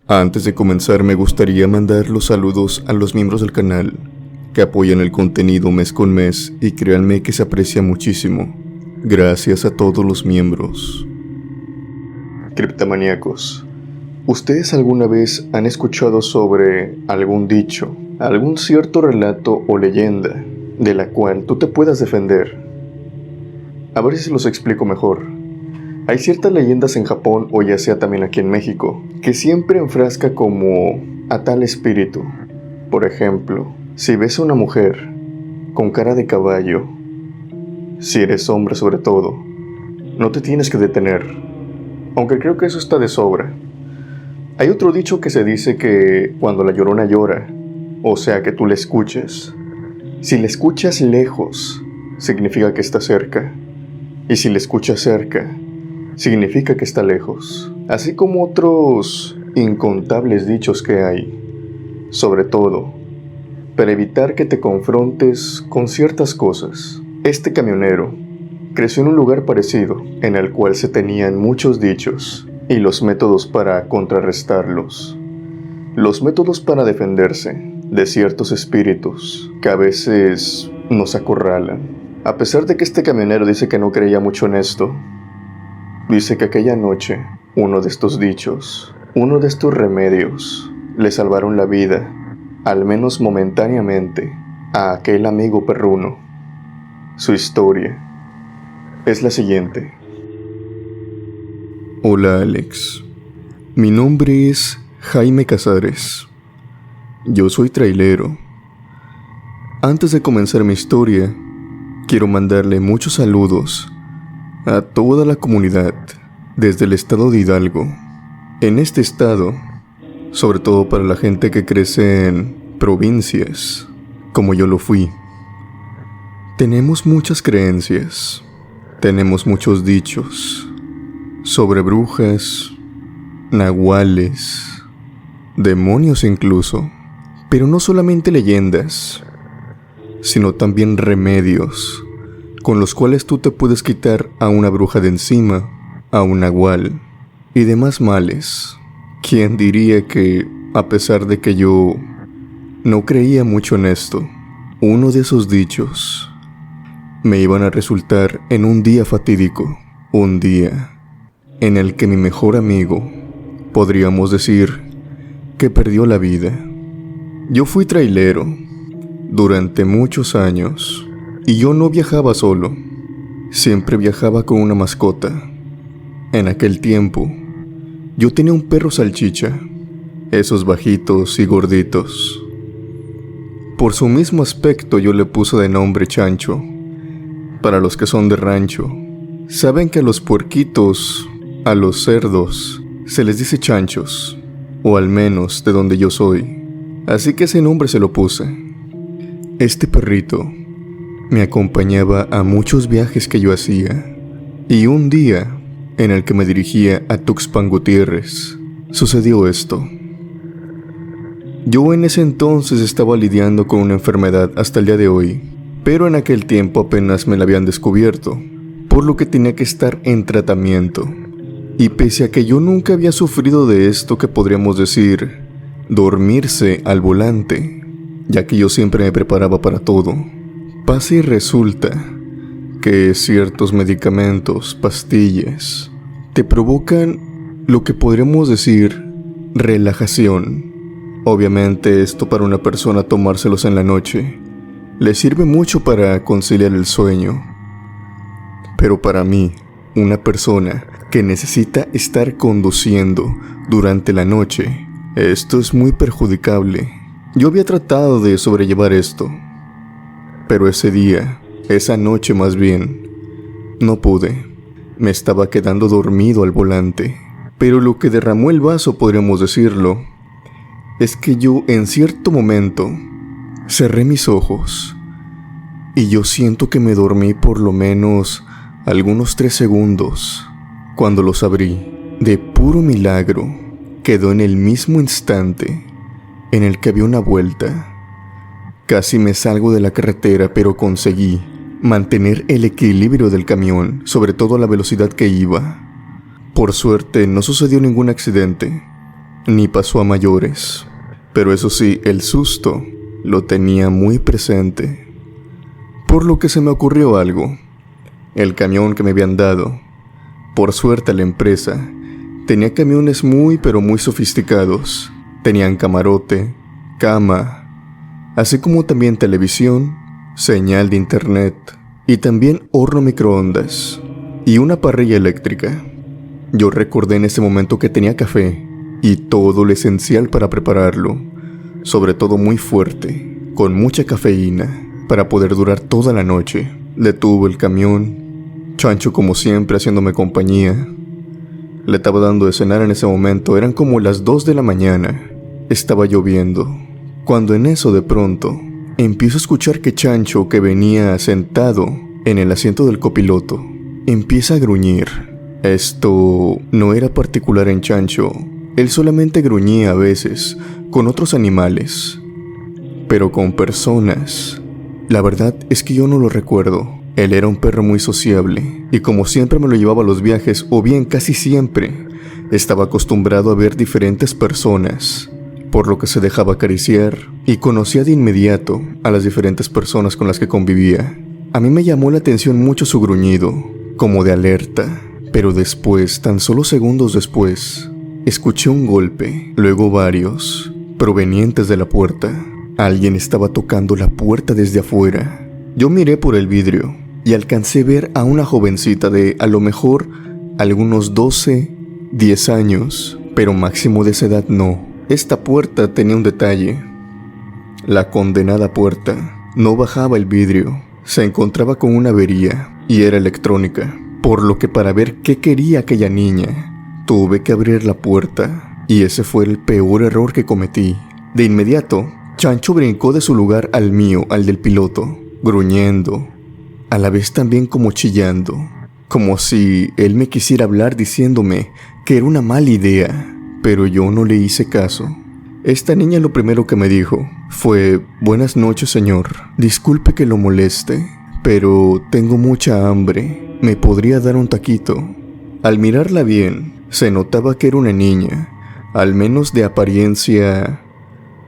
Antes de comenzar me gustaría mandar los saludos a los miembros del canal que apoyan el contenido mes con mes y créanme que se aprecia muchísimo. Gracias a todos los miembros. Criptomaníacos, ¿ustedes alguna vez han escuchado sobre algún dicho, algún cierto relato o leyenda de la cual tú te puedas defender? A ver si se los explico mejor. Hay ciertas leyendas en Japón o ya sea también aquí en México que siempre enfrasca como a tal espíritu. Por ejemplo, si ves a una mujer con cara de caballo, si eres hombre sobre todo, no te tienes que detener, aunque creo que eso está de sobra. Hay otro dicho que se dice que cuando la llorona llora, o sea que tú la escuches, si la escuchas lejos, significa que está cerca, y si la escuchas cerca, significa que está lejos, así como otros incontables dichos que hay, sobre todo, para evitar que te confrontes con ciertas cosas. Este camionero creció en un lugar parecido, en el cual se tenían muchos dichos y los métodos para contrarrestarlos, los métodos para defenderse de ciertos espíritus que a veces nos acorralan. A pesar de que este camionero dice que no creía mucho en esto, dice que aquella noche, uno de estos dichos, uno de estos remedios, le salvaron la vida, al menos momentáneamente, a aquel amigo perruno. Su historia es la siguiente. Hola Alex, mi nombre es Jaime Casares. Yo soy trailero. Antes de comenzar mi historia, quiero mandarle muchos saludos a toda la comunidad desde el estado de Hidalgo. En este estado, sobre todo para la gente que crece en provincias, como yo lo fui, tenemos muchas creencias, tenemos muchos dichos sobre brujas, nahuales, demonios incluso, pero no solamente leyendas, sino también remedios con los cuales tú te puedes quitar a una bruja de encima, a un nahual y demás males. ¿Quién diría que, a pesar de que yo no creía mucho en esto, uno de esos dichos me iban a resultar en un día fatídico, un día en el que mi mejor amigo, podríamos decir, que perdió la vida? Yo fui trailero durante muchos años. Y yo no viajaba solo, siempre viajaba con una mascota. En aquel tiempo, yo tenía un perro salchicha, esos bajitos y gorditos. Por su mismo aspecto yo le puse de nombre Chancho. Para los que son de rancho, saben que a los puerquitos, a los cerdos, se les dice chanchos, o al menos de donde yo soy. Así que ese nombre se lo puse. Este perrito me acompañaba a muchos viajes que yo hacía, y un día en el que me dirigía a Tuxpan Gutiérrez, sucedió esto. Yo en ese entonces estaba lidiando con una enfermedad hasta el día de hoy, pero en aquel tiempo apenas me la habían descubierto, por lo que tenía que estar en tratamiento. Y pese a que yo nunca había sufrido de esto que podríamos decir, dormirse al volante, ya que yo siempre me preparaba para todo, pasa y resulta que ciertos medicamentos, pastillas, te provocan lo que podríamos decir relajación. Obviamente esto para una persona tomárselos en la noche le sirve mucho para conciliar el sueño. Pero para mí, una persona que necesita estar conduciendo durante la noche, esto es muy perjudicable. Yo había tratado de sobrellevar esto, pero ese día, esa noche más bien, no pude. Me estaba quedando dormido al volante. Pero lo que derramó el vaso, podríamos decirlo, es que yo en cierto momento cerré mis ojos y yo siento que me dormí por lo menos algunos 3 segundos. Cuando los abrí, de puro milagro, quedó en el mismo instante en el que había una vuelta. Casi me salgo de la carretera, pero conseguí mantener el equilibrio del camión, sobre todo a la velocidad que iba. Por suerte no sucedió ningún accidente, ni pasó a mayores. Pero eso sí, el susto lo tenía muy presente. Por lo que se me ocurrió algo. El camión que me habían dado, por suerte la empresa, tenía camiones muy pero muy sofisticados. Tenían camarote, cama, así como también televisión, señal de internet y también horno microondas y una parrilla eléctrica. Yo recordé en ese momento que tenía café y todo lo esencial para prepararlo, sobre todo muy fuerte, con mucha cafeína, para poder durar toda la noche. Detuve el camión, Chancho como siempre haciéndome compañía. Le estaba dando de cenar en ese momento, eran como las 2 de la mañana. Estaba lloviendo, cuando en eso de pronto empiezo a escuchar que Chancho, que venía sentado en el asiento del copiloto, empieza a gruñir. Esto no era particular en Chancho, él solamente gruñía a veces con otros animales, pero con personas, la verdad es que yo no lo recuerdo. Él era un perro muy sociable y como siempre me lo llevaba a los viajes, o bien casi siempre, estaba acostumbrado a ver diferentes personas, por lo que se dejaba acariciar y conocía de inmediato a las diferentes personas con las que convivía. A mí me llamó la atención mucho su gruñido, como de alerta, pero después, tan solo segundos después, escuché un golpe, luego varios, provenientes de la puerta. Alguien estaba tocando la puerta desde afuera. Yo miré por el vidrio y alcancé a ver a una jovencita de, a lo mejor, algunos 12, 10 años, pero máximo de esa edad no. Esta puerta tenía un detalle. La condenada puerta no bajaba el vidrio, se encontraba con una avería y era electrónica, por lo que para ver qué quería aquella niña, tuve que abrir la puerta y ese fue el peor error que cometí. De inmediato, Chancho brincó de su lugar al mío, al del piloto, gruñendo, a la vez también como chillando, como si él me quisiera hablar diciéndome que era una mala idea. Pero yo no le hice caso. Esta niña lo primero que me dijo fue: buenas noches, señor. Disculpe que lo moleste, pero tengo mucha hambre. ¿Me podría dar un taquito? Al mirarla bien, se notaba que era una niña, al menos de apariencia,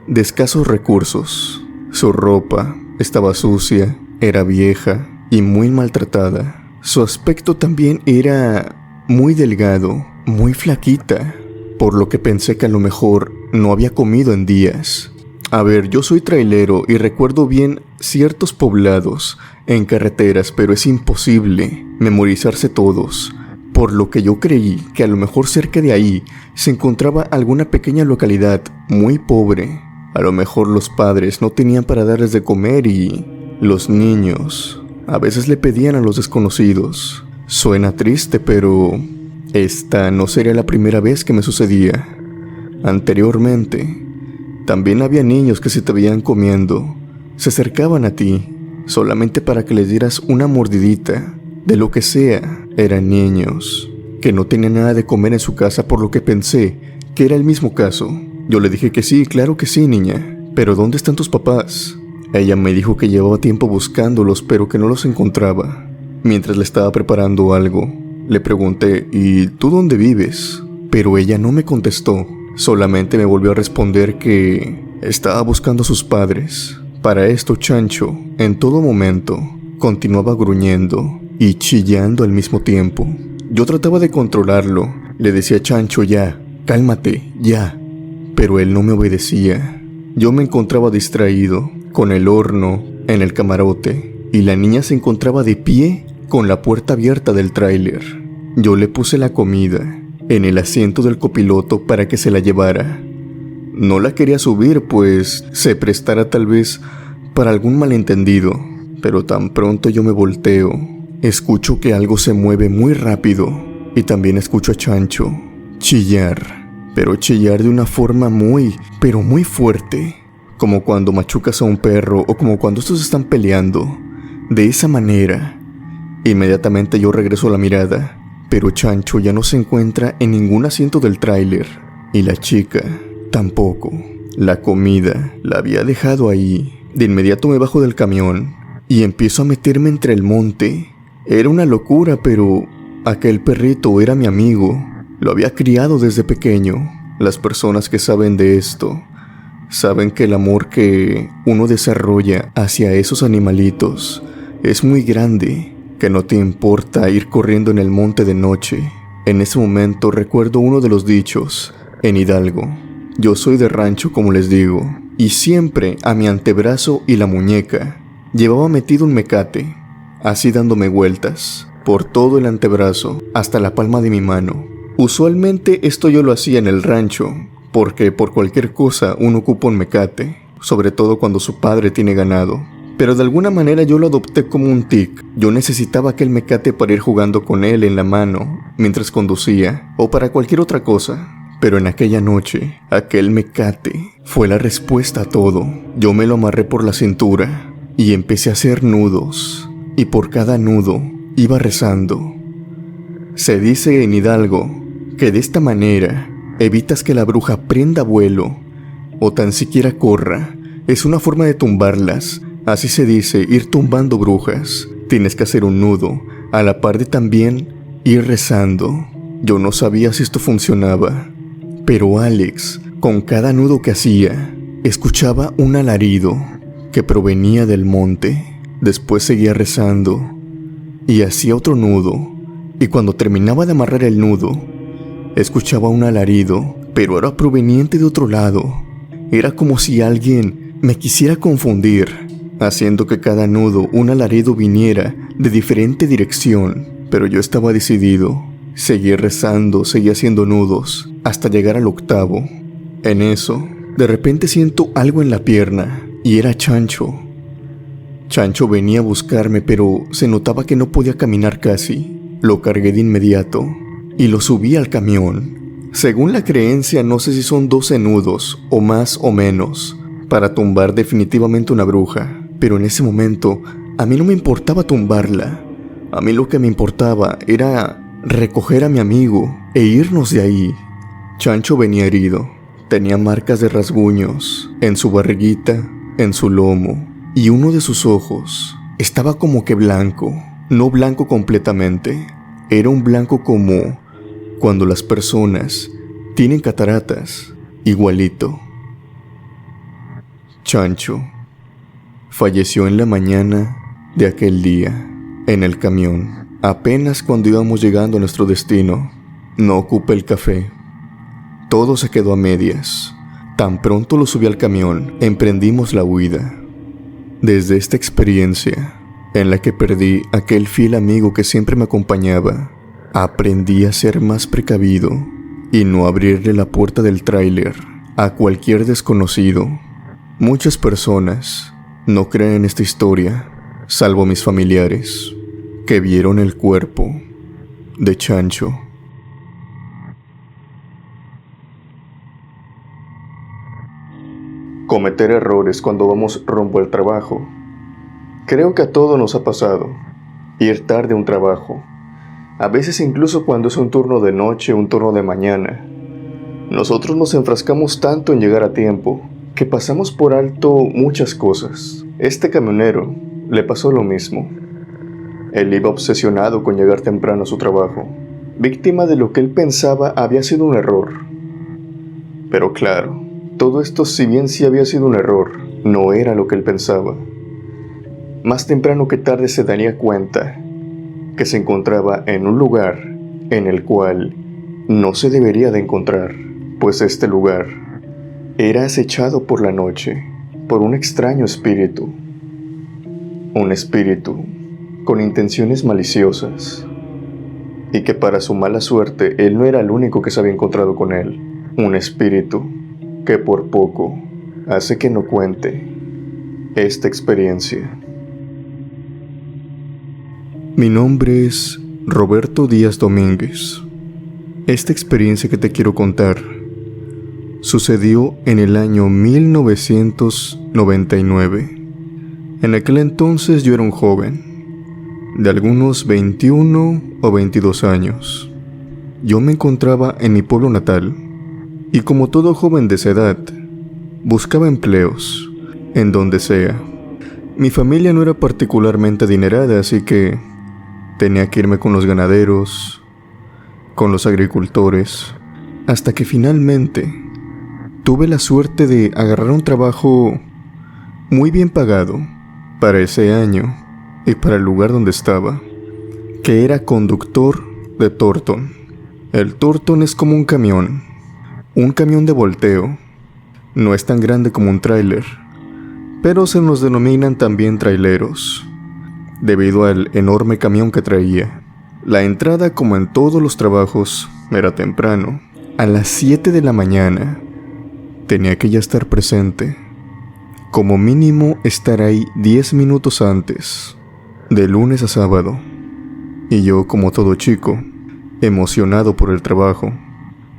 de escasos recursos. Su ropa estaba sucia, era vieja y muy maltratada. Su aspecto también era muy delgado, muy flaquita, por lo que pensé que a lo mejor no había comido en días. A ver, yo soy trailero y recuerdo bien ciertos poblados en carreteras, pero es imposible memorizarse todos, por lo que yo creí que a lo mejor cerca de ahí se encontraba alguna pequeña localidad muy pobre. A lo mejor los padres no tenían para darles de comer y los niños a veces le pedían a los desconocidos. Suena triste, pero esta no sería la primera vez que me sucedía. Anteriormente, también había niños que si te veían comiendo, se acercaban a ti, solamente para que les dieras una mordidita, de lo que sea. Eran niños que no tenían nada de comer en su casa, por lo que pensé que era el mismo caso. Yo le dije que sí, claro que sí, niña, pero ¿dónde están tus papás? Ella me dijo que llevaba tiempo buscándolos, pero que no los encontraba. Mientras le estaba preparando algo, le pregunté: ¿y tú dónde vives? Pero ella no me contestó, solamente me volvió a responder que estaba buscando a sus padres. Para esto, Chancho, en todo momento, continuaba gruñendo y chillando al mismo tiempo. Yo trataba de controlarlo, le decía: Chancho, ya, cálmate, ya. Pero él no me obedecía. Yo me encontraba distraído, con el horno en el camarote, y la niña se encontraba de pie con la puerta abierta del tráiler. Yo le puse la comida en el asiento del copiloto para que se la llevara. No la quería subir, pues se prestara tal vez para algún malentendido, pero tan pronto yo me volteo, escucho que algo se mueve muy rápido y también escucho a Chancho chillar, pero chillar de una forma muy, pero muy fuerte, como cuando machucas a un perro o como cuando estos están peleando. De esa manera, inmediatamente yo regreso la mirada, pero Chancho ya no se encuentra en ningún asiento del tráiler y la chica tampoco. La comida la había dejado ahí. De inmediato me bajo del camión y empiezo a meterme entre el monte. Era una locura, pero aquel perrito era mi amigo. Lo había criado desde pequeño Las personas que saben de esto saben que el amor que uno desarrolla hacia esos animalitos es muy grande, que no te importa ir corriendo en el monte de noche. En ese momento recuerdo uno de los dichos en Hidalgo. Yo soy de rancho, como les digo, y siempre a mi antebrazo y la muñeca llevaba metido un mecate, así dándome vueltas por todo el antebrazo hasta la palma de mi mano. Usualmente esto yo lo hacía en el rancho, porque por cualquier cosa uno ocupa un mecate, sobre todo cuando su padre tiene ganado. Pero de alguna manera yo lo adopté como un tic. Yo necesitaba aquel mecate para ir jugando con él en la mano mientras conducía, o para cualquier otra cosa. Pero en aquella noche, aquel mecate fue la respuesta a todo. Yo me lo amarré por la cintura y empecé a hacer nudos, y por cada nudo iba rezando. Se dice en Hidalgo que de esta manera evitas que la bruja prenda vuelo o tan siquiera corra. Es una forma de tumbarlas. Así se dice, ir tumbando brujas. Tienes que hacer un nudo, a la par de también ir rezando. Yo no sabía si esto funcionaba, pero Alex, con cada nudo que hacía, escuchaba un alarido que provenía del monte. Después seguía rezando y hacía otro nudo, y cuando terminaba de amarrar el nudo, escuchaba un alarido, pero era proveniente de otro lado. Era como si alguien me quisiera confundir, haciendo que cada nudo un alarido viniera de diferente dirección. Pero yo estaba decidido. Seguí rezando, seguí haciendo nudos, hasta llegar al octavo. En eso, de repente siento algo en la pierna, y era Chancho. Chancho venía a buscarme, pero se notaba que no podía caminar casi. Lo cargué de inmediato y lo subí al camión. Según la creencia, no sé si son 12 nudos, o más o menos, para tumbar definitivamente una bruja. Pero en ese momento, a mí no me importaba tumbarla. A mí lo que me importaba era recoger a mi amigo e irnos de ahí. Chancho venía herido. Tenía marcas de rasguños en su barriguita, en su lomo, y uno de sus ojos estaba como que blanco. No blanco completamente. Era un blanco como cuando las personas tienen cataratas, igualito. Chancho falleció en la mañana de aquel día, en el camión, apenas cuando íbamos llegando a nuestro destino. No ocupé el café. Todo se quedó a medias. Tan pronto lo subí al camión, emprendimos la huida. Desde esta experiencia, en la que perdí aquel fiel amigo que siempre me acompañaba, aprendí a ser más precavido y no abrirle la puerta del tráiler a cualquier desconocido. Muchas personas no creen en esta historia, salvo mis familiares, que vieron el cuerpo de Chancho. Cometer errores cuando vamos rumbo al trabajo. Creo que a todos nos ha pasado. Ir tarde a un trabajo. A veces incluso cuando es un turno de noche o un turno de mañana. Nosotros nos enfrascamos tanto en llegar a tiempo que pasamos por alto muchas cosas. Este camionero le pasó lo mismo. Él iba obsesionado con llegar temprano a su trabajo, víctima de lo que él pensaba había sido un error. Pero claro, todo esto, si bien sí había sido un error, no era lo que él pensaba. Más temprano que tarde se daría cuenta que se encontraba en un lugar en el cual no se debería de encontrar, pues este lugar era acechado por la noche por un extraño espíritu. Un espíritu con intenciones maliciosas, y que para su mala suerte él no era el único que se había encontrado con él. Un espíritu que por poco hace que no cuente esta experiencia. Mi nombre es Roberto Díaz Domínguez. Esta experiencia que te quiero contar sucedió en el año 1999. En aquel entonces yo era un joven, de algunos 21 o 22 años. Yo me encontraba en mi pueblo natal, y como todo joven de esa edad, buscaba empleos, en donde sea. Mi familia no era particularmente adinerada, así que tenía que irme con los ganaderos, con los agricultores, hasta que finalmente tuve la suerte de agarrar un trabajo muy bien pagado para ese año y para el lugar donde estaba, que era conductor de Torton. El Torton es como un camión de volteo. No es tan grande como un tráiler, pero se nos denominan también traileros, debido al enorme camión que traía. La entrada, como en todos los trabajos, era temprano. A las 7 de la mañana tenía que ya estar presente. Como mínimo estar ahí 10 minutos antes, de lunes a sábado. Y yo, como todo chico, emocionado por el trabajo,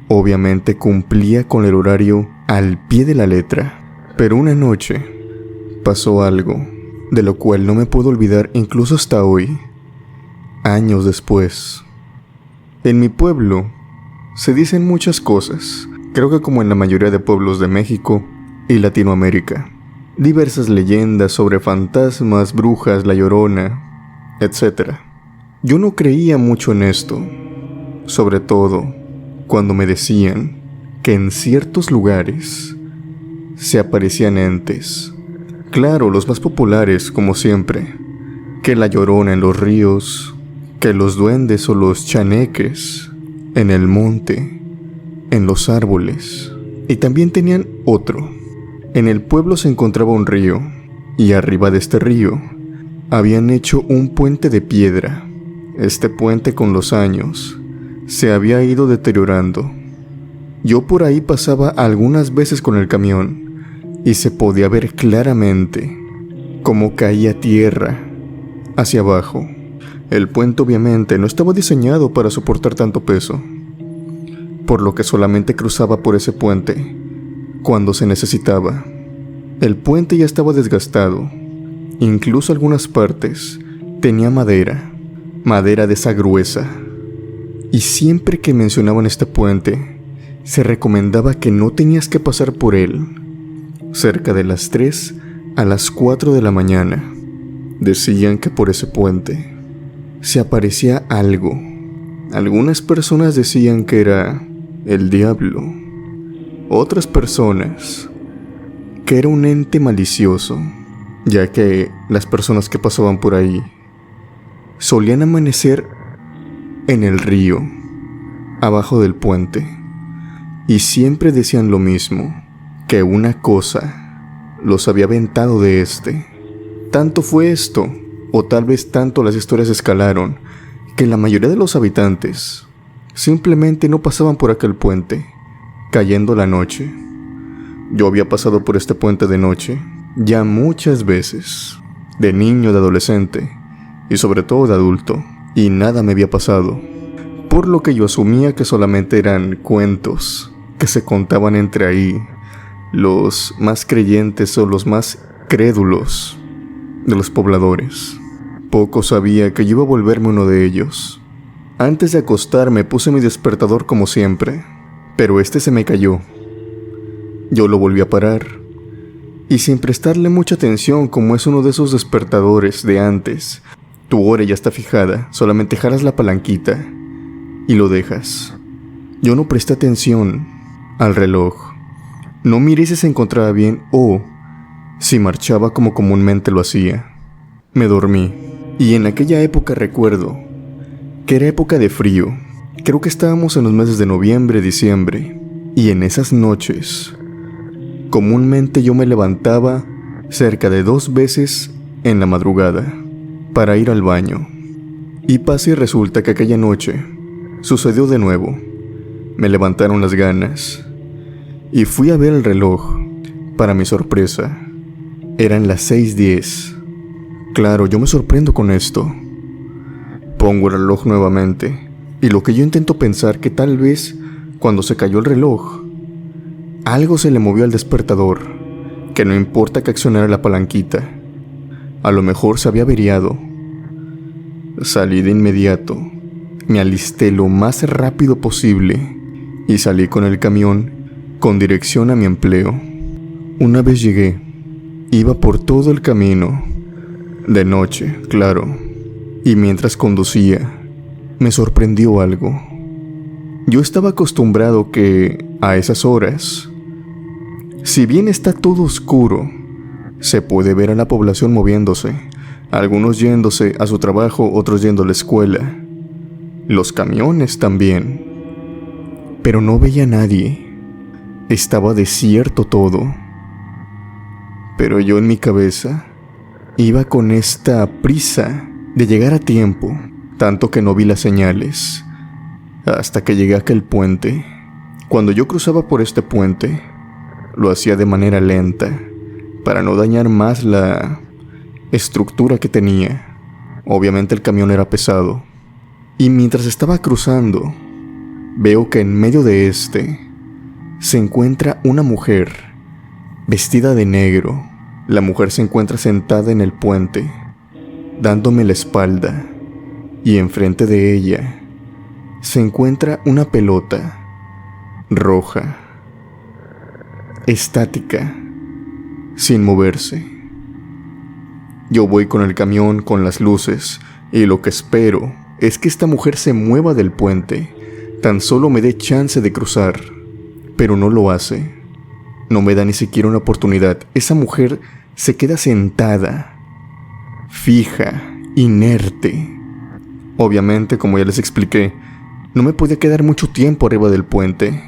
obviamente cumplía con el horario al pie de la letra. Pero una noche pasó algo de lo cual no me puedo olvidar incluso hasta hoy, años después. En mi pueblo se dicen muchas cosas, creo que como en la mayoría de pueblos de México y Latinoamérica. Diversas leyendas sobre fantasmas, brujas, la Llorona, etc. Yo no creía mucho en esto, sobre todo cuando me decían que en ciertos lugares se aparecían entes. Claro, los más populares, como siempre, que la Llorona en los ríos, que los duendes o los chaneques en el monte, en los árboles. Y también tenían otro. En el pueblo se encontraba un río, y arriba de este río habían hecho un puente de piedra. Este puente con los años se había ido deteriorando. Yo por ahí pasaba algunas veces con el camión y se podía ver claramente cómo caía tierra hacia abajo. El puente obviamente no estaba diseñado para soportar tanto peso, por lo que solamente cruzaba por ese puente cuando se necesitaba. El puente ya estaba desgastado, incluso algunas partes tenía madera de esa gruesa. Y siempre que mencionaban este puente, se recomendaba que no tenías que pasar por él cerca de las 3 a las 4 de la mañana. Decían que por ese puente se aparecía algo. Algunas personas decían que era el diablo. Otras personas que era un ente malicioso, ya que las personas que pasaban por ahí solían amanecer en el río, abajo del puente, y siempre decían lo mismo, que una cosa los había aventado de este. Tanto fue esto, o tal vez tanto las historias escalaron, que la mayoría de los habitantes simplemente no pasaban por aquel puente, cayendo la noche. Yo había pasado por este puente de noche ya muchas veces, de niño, de adolescente, y sobre todo de adulto, y nada me había pasado, por lo que yo asumía que solamente eran cuentos que se contaban entre ahí, los más creyentes o los más crédulos de los pobladores. Poco sabía que yo iba a volverme uno de ellos. Antes de acostarme puse mi despertador como siempre, pero este se me cayó. Yo lo volví a parar, y sin prestarle mucha atención, como es uno de esos despertadores de antes, tu hora ya está fijada, solamente jalas la palanquita y lo dejas. Yo no presté atención al reloj. No miré si se encontraba bien o si marchaba como comúnmente lo hacía. Me dormí, y en aquella época recuerdo que era época de frío. Creo que estábamos en los meses de noviembre, diciembre, y en esas noches comúnmente yo me levantaba cerca de 2 veces en la madrugada para ir al baño. Y pasa y resulta que aquella noche sucedió de nuevo. Me levantaron las ganas y fui a ver el reloj. Para mi sorpresa, eran las 6:10. Claro, yo me sorprendo con esto. Pongo el reloj nuevamente, y lo que yo intento pensar que tal vez cuando se cayó el reloj, algo se le movió al despertador, que no importa que accionara la palanquita, a lo mejor se había averiado. Salí de inmediato, me alisté lo más rápido posible y salí con el camión con dirección a mi empleo. Una vez llegué, iba por todo el camino, de noche, claro, y mientras conducía, me sorprendió algo. Yo estaba acostumbrado que, a esas horas, si bien está todo oscuro, se puede ver a la población moviéndose, algunos yéndose a su trabajo, otros yendo a la escuela, los camiones también. Pero no veía a nadie, estaba desierto todo. Pero yo en mi cabeza iba con esta prisa de llegar a tiempo, tanto que no vi las señales, hasta que llegué a aquel puente. Cuando yo cruzaba por este puente, lo hacía de manera lenta, para no dañar más la estructura que tenía. Obviamente el camión era pesado. Y mientras estaba cruzando, veo que en medio de este se encuentra una mujer vestida de negro. La mujer se encuentra sentada en el puente, dándome la espalda, y enfrente de ella se encuentra una pelota roja, estática, sin moverse. Yo voy con el camión, con las luces, y lo que espero es que esta mujer se mueva del puente, tan solo me dé chance de cruzar, pero no lo hace. No me da ni siquiera una oportunidad. Esa mujer se queda sentada, fija, inerte. Obviamente, como ya les expliqué, no me podía quedar mucho tiempo arriba del puente.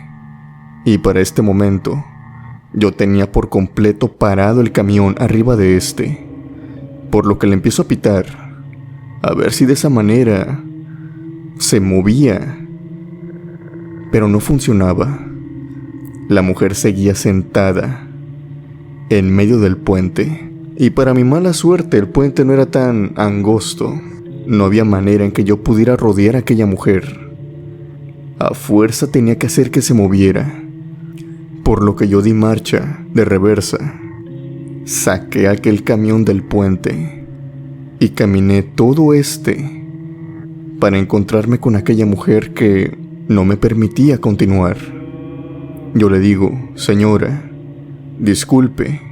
Y para este momento, yo tenía por completo parado el camión arriba de este, por lo que le empiezo a pitar, a ver si de esa manera se movía. Pero no funcionaba. La mujer seguía sentada en medio del puente, y para mi mala suerte el puente no era tan angosto. No había manera en que yo pudiera rodear a aquella mujer. A fuerza tenía que hacer que se moviera, por lo que yo di marcha de reversa. Saqué aquel camión del puente y caminé todo este para encontrarme con aquella mujer que no me permitía continuar. Yo le digo: señora, disculpe,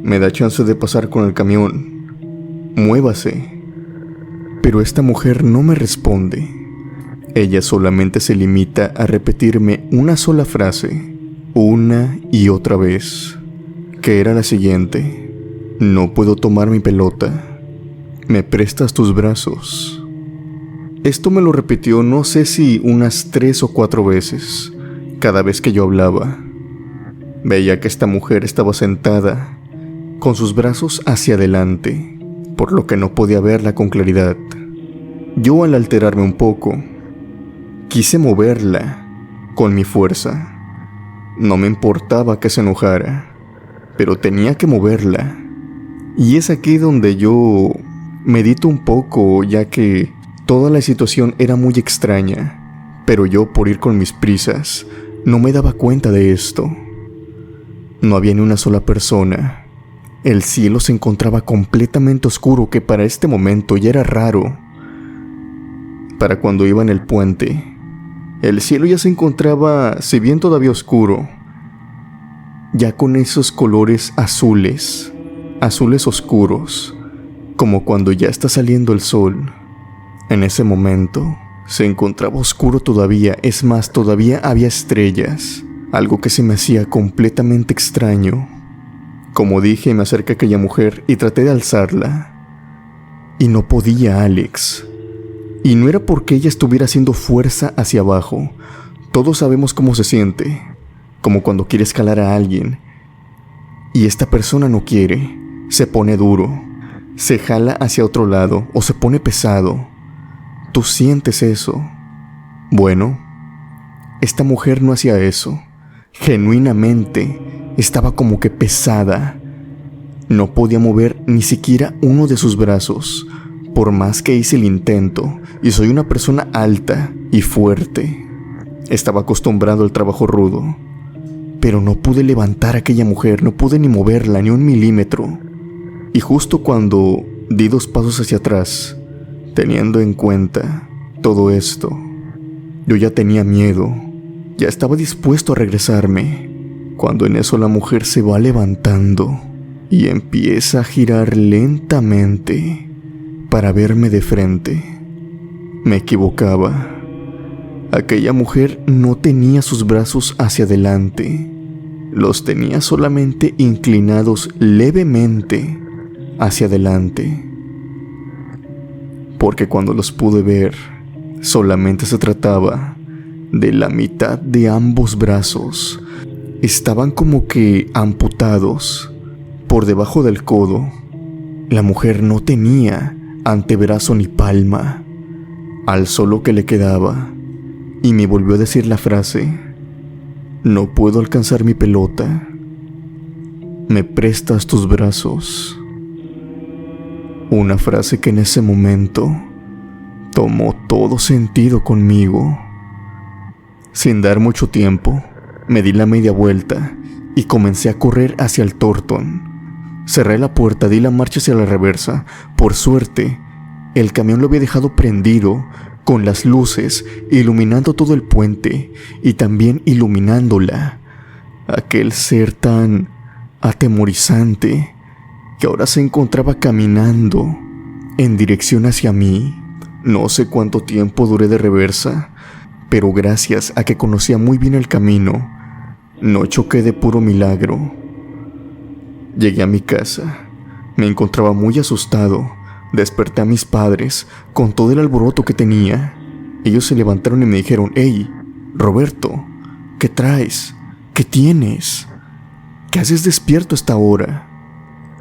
¿me da chance de pasar con el camión? Muévase. Pero esta mujer no me responde. Ella solamente se limita a repetirme una sola frase, una y otra vez, que era la siguiente: no puedo tomar mi pelota, ¿me prestas tus brazos? Esto me lo repitió no sé si unas 3 o 4 veces, cada vez que yo hablaba. Veía que esta mujer estaba sentada, con sus brazos hacia adelante, por lo que no podía verla con claridad. Yo, al alterarme un poco, quise moverla con mi fuerza. No me importaba que se enojara, pero tenía que moverla. Y es aquí donde yo medito un poco, ya que toda la situación era muy extraña, pero yo, por ir con mis prisas, no me daba cuenta de esto. No había ni una sola persona. El cielo se encontraba completamente oscuro, que para este momento ya era raro. Para cuando iba en el puente, el cielo ya se encontraba, si bien todavía oscuro, ya con esos colores azules, azules oscuros, como cuando ya está saliendo el sol. En ese momento se encontraba oscuro todavía, es más, todavía había estrellas, algo que se me hacía completamente extraño. Como dije, me acerqué a aquella mujer y traté de alzarla. Y no podía, Alex. Y no era porque ella estuviera haciendo fuerza hacia abajo. Todos sabemos cómo se siente, como cuando quiere escalar a alguien y esta persona no quiere, se pone duro, se jala hacia otro lado o se pone pesado. Tú sientes eso. Bueno, esta mujer no hacía eso. Genuinamente estaba como que pesada. No podía mover ni siquiera uno de sus brazos, por más que hice el intento, y soy una persona alta y fuerte. Estaba acostumbrado al trabajo rudo, pero no pude levantar a aquella mujer, no pude ni moverla ni un milímetro. Y justo cuando di 2 pasos hacia atrás, teniendo en cuenta todo esto, yo ya tenía miedo, ya estaba dispuesto a regresarme, cuando en eso la mujer se va levantando y empieza a girar lentamente para verme de frente. Me equivocaba. Aquella mujer no tenía sus brazos hacia adelante, los tenía solamente inclinados levemente hacia adelante. Porque cuando los pude ver, solamente se trataba de la mitad de ambos brazos. Estaban como que amputados por debajo del codo. La mujer no tenía antebrazo ni palma. Alzó lo que le quedaba y me volvió a decir la frase: no puedo alcanzar mi pelota. ¿Me prestas tus brazos? Una frase que en ese momento tomó todo sentido conmigo. Sin dar mucho tiempo, me di la media vuelta y comencé a correr hacia el Thornton. Cerré la puerta, di la marcha hacia la reversa. Por suerte, el camión lo había dejado prendido, con las luces iluminando todo el puente y también iluminándola. Aquel ser tan atemorizante que ahora se encontraba caminando en dirección hacia mí. No sé cuánto tiempo duré de reversa, pero gracias a que conocía muy bien el camino, no choqué de puro milagro. Llegué a mi casa. Me encontraba muy asustado. Desperté a mis padres con todo el alboroto que tenía. Ellos se levantaron y me dijeron: «Hey, Roberto, ¿qué traes? ¿Qué tienes? ¿Qué haces despierto a esta hora?».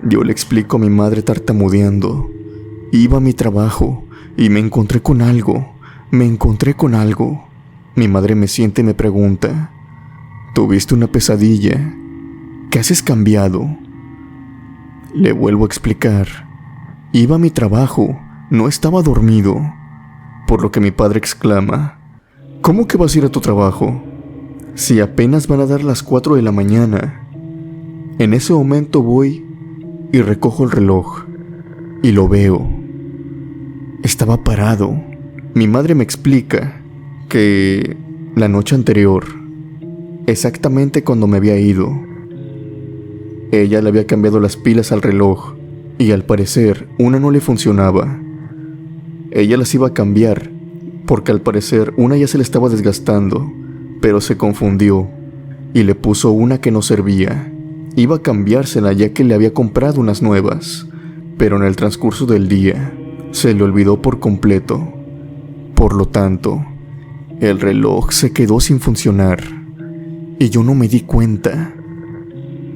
Yo le explico a mi madre tartamudeando: «Iba a mi trabajo y me encontré con algo. Mi madre me siente y me pregunta: «¿Tuviste una pesadilla? ¿Qué haces cambiado?». Le vuelvo a explicar: «Iba a mi trabajo, no estaba dormido». Por lo que mi padre exclama: «¿Cómo que vas a ir a tu trabajo? Si apenas van a dar las 4 de la mañana». En ese momento voy y recojo el reloj y lo veo. Estaba parado. Mi madre me explica que la noche anterior, exactamente cuando me había ido, ella le había cambiado las pilas al reloj y al parecer una no le funcionaba. Ella las iba a cambiar porque al parecer una ya se le estaba desgastando, pero se confundió y le puso una que no servía. Iba a cambiársela ya que le había comprado unas nuevas, pero en el transcurso del día se le olvidó por completo. Por lo tanto, el reloj se quedó sin funcionar y yo no me di cuenta.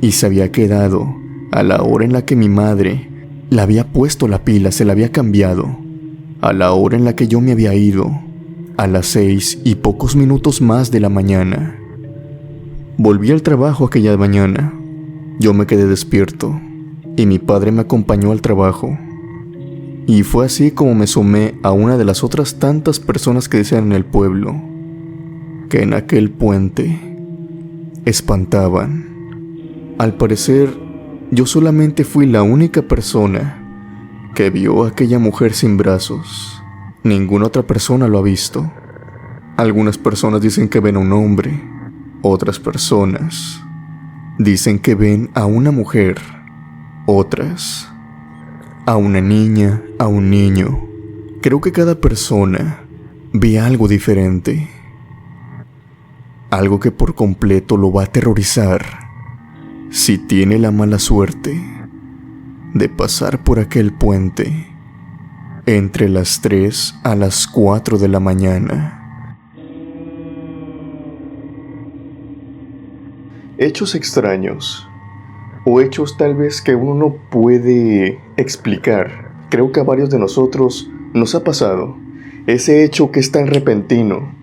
Y se había quedado a la hora en la que mi madre le había puesto la pila, se la había cambiado, a la hora en la que yo me había ido, a las 6 y pocos minutos más de la mañana. Volví al trabajo aquella mañana. Yo me quedé despierto y mi padre me acompañó al trabajo. Y fue así como me sumé a una de las otras tantas personas que decían en el pueblo que en aquel puente espantaban. Al parecer, yo solamente fui la única persona que vio a aquella mujer sin brazos. Ninguna otra persona lo ha visto. Algunas personas dicen que ven a un hombre. Otras personas dicen que ven a una mujer. Otras a una niña, a un niño. Creo que cada persona ve algo diferente. Algo que por completo lo va a aterrorizar si tiene la mala suerte de pasar por aquel puente entre las 3 a las 4 de la mañana. Hechos extraños, o hechos tal vez que uno no puede explicar. Creo que a varios de nosotros nos ha pasado ese hecho que es tan repentino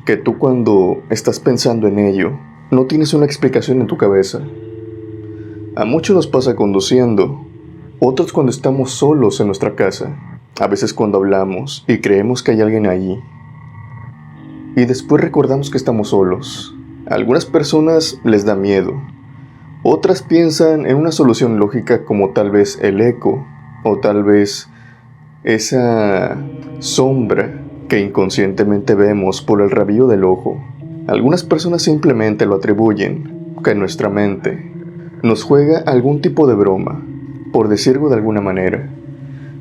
que tú, cuando estás pensando en ello, no tienes una explicación en tu cabeza. A muchos nos pasa conduciendo, otros cuando estamos solos en nuestra casa, a veces cuando hablamos y creemos que hay alguien allí, y después recordamos que estamos solos. A algunas personas les da miedo, otras piensan en una solución lógica, como tal vez el eco, o tal vez esa sombra que inconscientemente vemos por el rabillo del ojo. Algunas personas simplemente lo atribuyen que nuestra mente nos juega algún tipo de broma, por decirlo de alguna manera.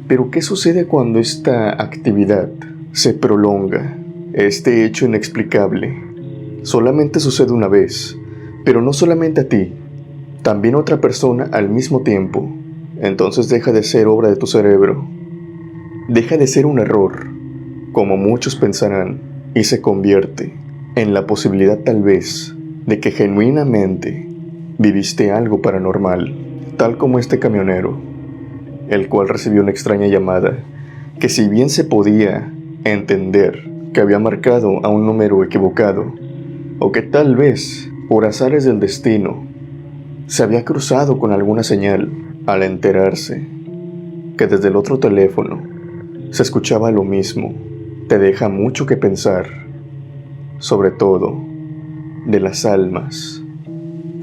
Pero ¿qué sucede cuando esta actividad se prolonga? Este hecho inexplicable solamente sucede una vez, pero no solamente a ti, también a otra persona al mismo tiempo. Entonces deja de ser obra de tu cerebro. Deja de ser un error, como muchos pensarán, y se convierte en la posibilidad tal vez de que genuinamente viviste algo paranormal, tal como este camionero, el cual recibió una extraña llamada, que si bien se podía entender que había marcado a un número equivocado, o que tal vez, por azares del destino, se había cruzado con alguna señal, al enterarse que desde el otro teléfono se escuchaba lo mismo, te deja mucho que pensar, sobre todo de las almas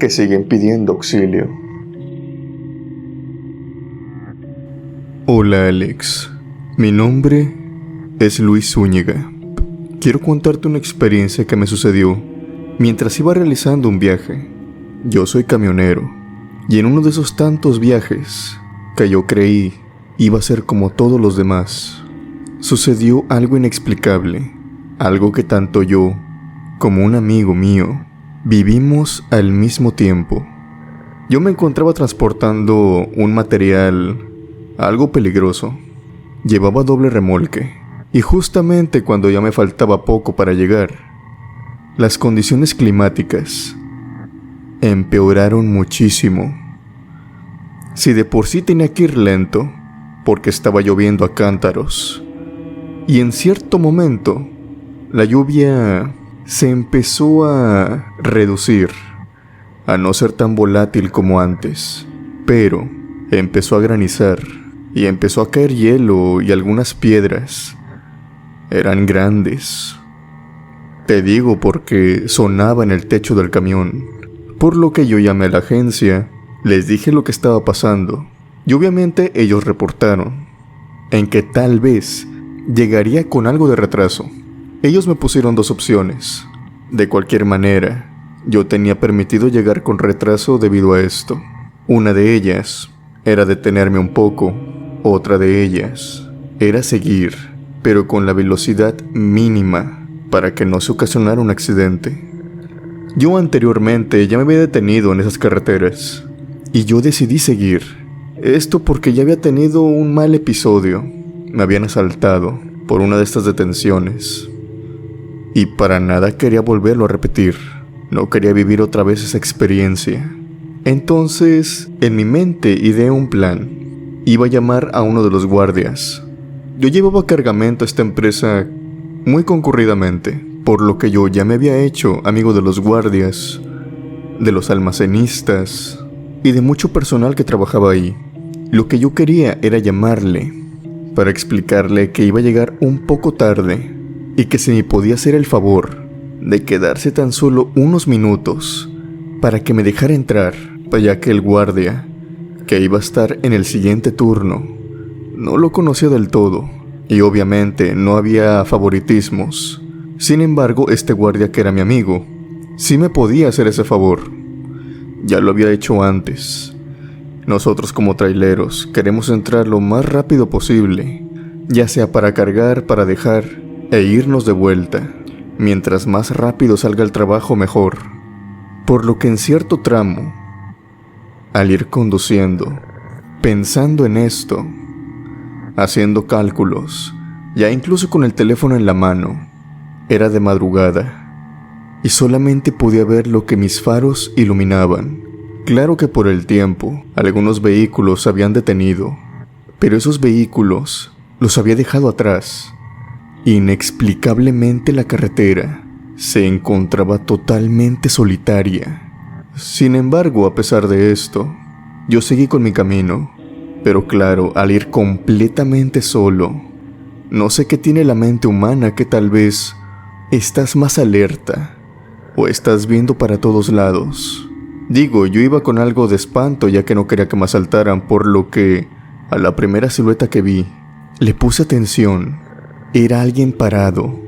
que siguen pidiendo auxilio. Hola Alex, mi nombre es Luis Zúñiga. Quiero contarte una experiencia que me sucedió mientras iba realizando un viaje. Yo soy camionero, y en uno de esos tantos viajes que yo creí iba a ser como todos los demás, sucedió algo inexplicable, algo que tanto yo como un amigo mío vivimos al mismo tiempo. Yo me encontraba transportando un material algo peligroso. Llevaba doble remolque, y justamente cuando ya me faltaba poco para llegar, las condiciones climáticas empeoraron muchísimo. Si de por sí tenía que ir lento, porque estaba lloviendo a cántaros, y en cierto momento la lluvia se empezó a reducir, a no ser tan volátil como antes, pero empezó a granizar y empezó a caer hielo y algunas piedras. Eran grandes. Te digo porque sonaba en el techo del camión, por lo que yo llamé a la agencia, les dije lo que estaba pasando, y obviamente ellos reportaron en que tal vez llegaría con algo de retraso. Ellos me pusieron dos opciones. De cualquier manera, yo tenía permitido llegar con retraso debido a esto. Una de ellas era detenerme un poco, otra de ellas era seguir, pero con la velocidad mínima para que no se ocasionara un accidente. Yo anteriormente ya me había detenido en esas carreteras, y yo decidí seguir. Esto porque ya había tenido un mal episodio. Me habían asaltado por una de estas detenciones, y para nada quería volverlo a repetir. No quería vivir otra vez esa experiencia. Entonces, en mi mente ideé un plan. Iba a llamar a uno de los guardias. Yo llevaba cargamento a esta empresa muy concurridamente, por lo que yo ya me había hecho amigo de los guardias, de los almacenistas y de mucho personal que trabajaba ahí. Lo que yo quería era llamarle para explicarle que iba a llegar un poco tarde y que se me podía hacer el favor de quedarse tan solo unos minutos para que me dejara entrar, ya que el guardia que iba a estar en el siguiente turno no lo conocía del todo, y obviamente no había favoritismos. Sin embargo, este guardia, que era mi amigo, sí me podía hacer ese favor. Ya lo había hecho antes. Nosotros como traileros queremos entrar lo más rápido posible, ya sea para cargar, para dejar e irnos de vuelta. Mientras más rápido salga el trabajo, mejor. Por lo que en cierto tramo, al ir conduciendo, pensando en esto, haciendo cálculos, ya incluso con el teléfono en la mano, era de madrugada, y solamente podía ver lo que mis faros iluminaban. Claro que por el tiempo, algunos vehículos se habían detenido, pero esos vehículos los había dejado atrás. Inexplicablemente la carretera se encontraba totalmente solitaria. Sin embargo, a pesar de esto, yo seguí con mi camino. Pero claro, al ir completamente solo, no sé qué tiene la mente humana, que tal vez estás más alerta o estás viendo para todos lados. Digo, yo iba con algo de espanto, ya que no quería que me asaltaran, por lo que a la primera silueta que vi, le puse atención. Era alguien parado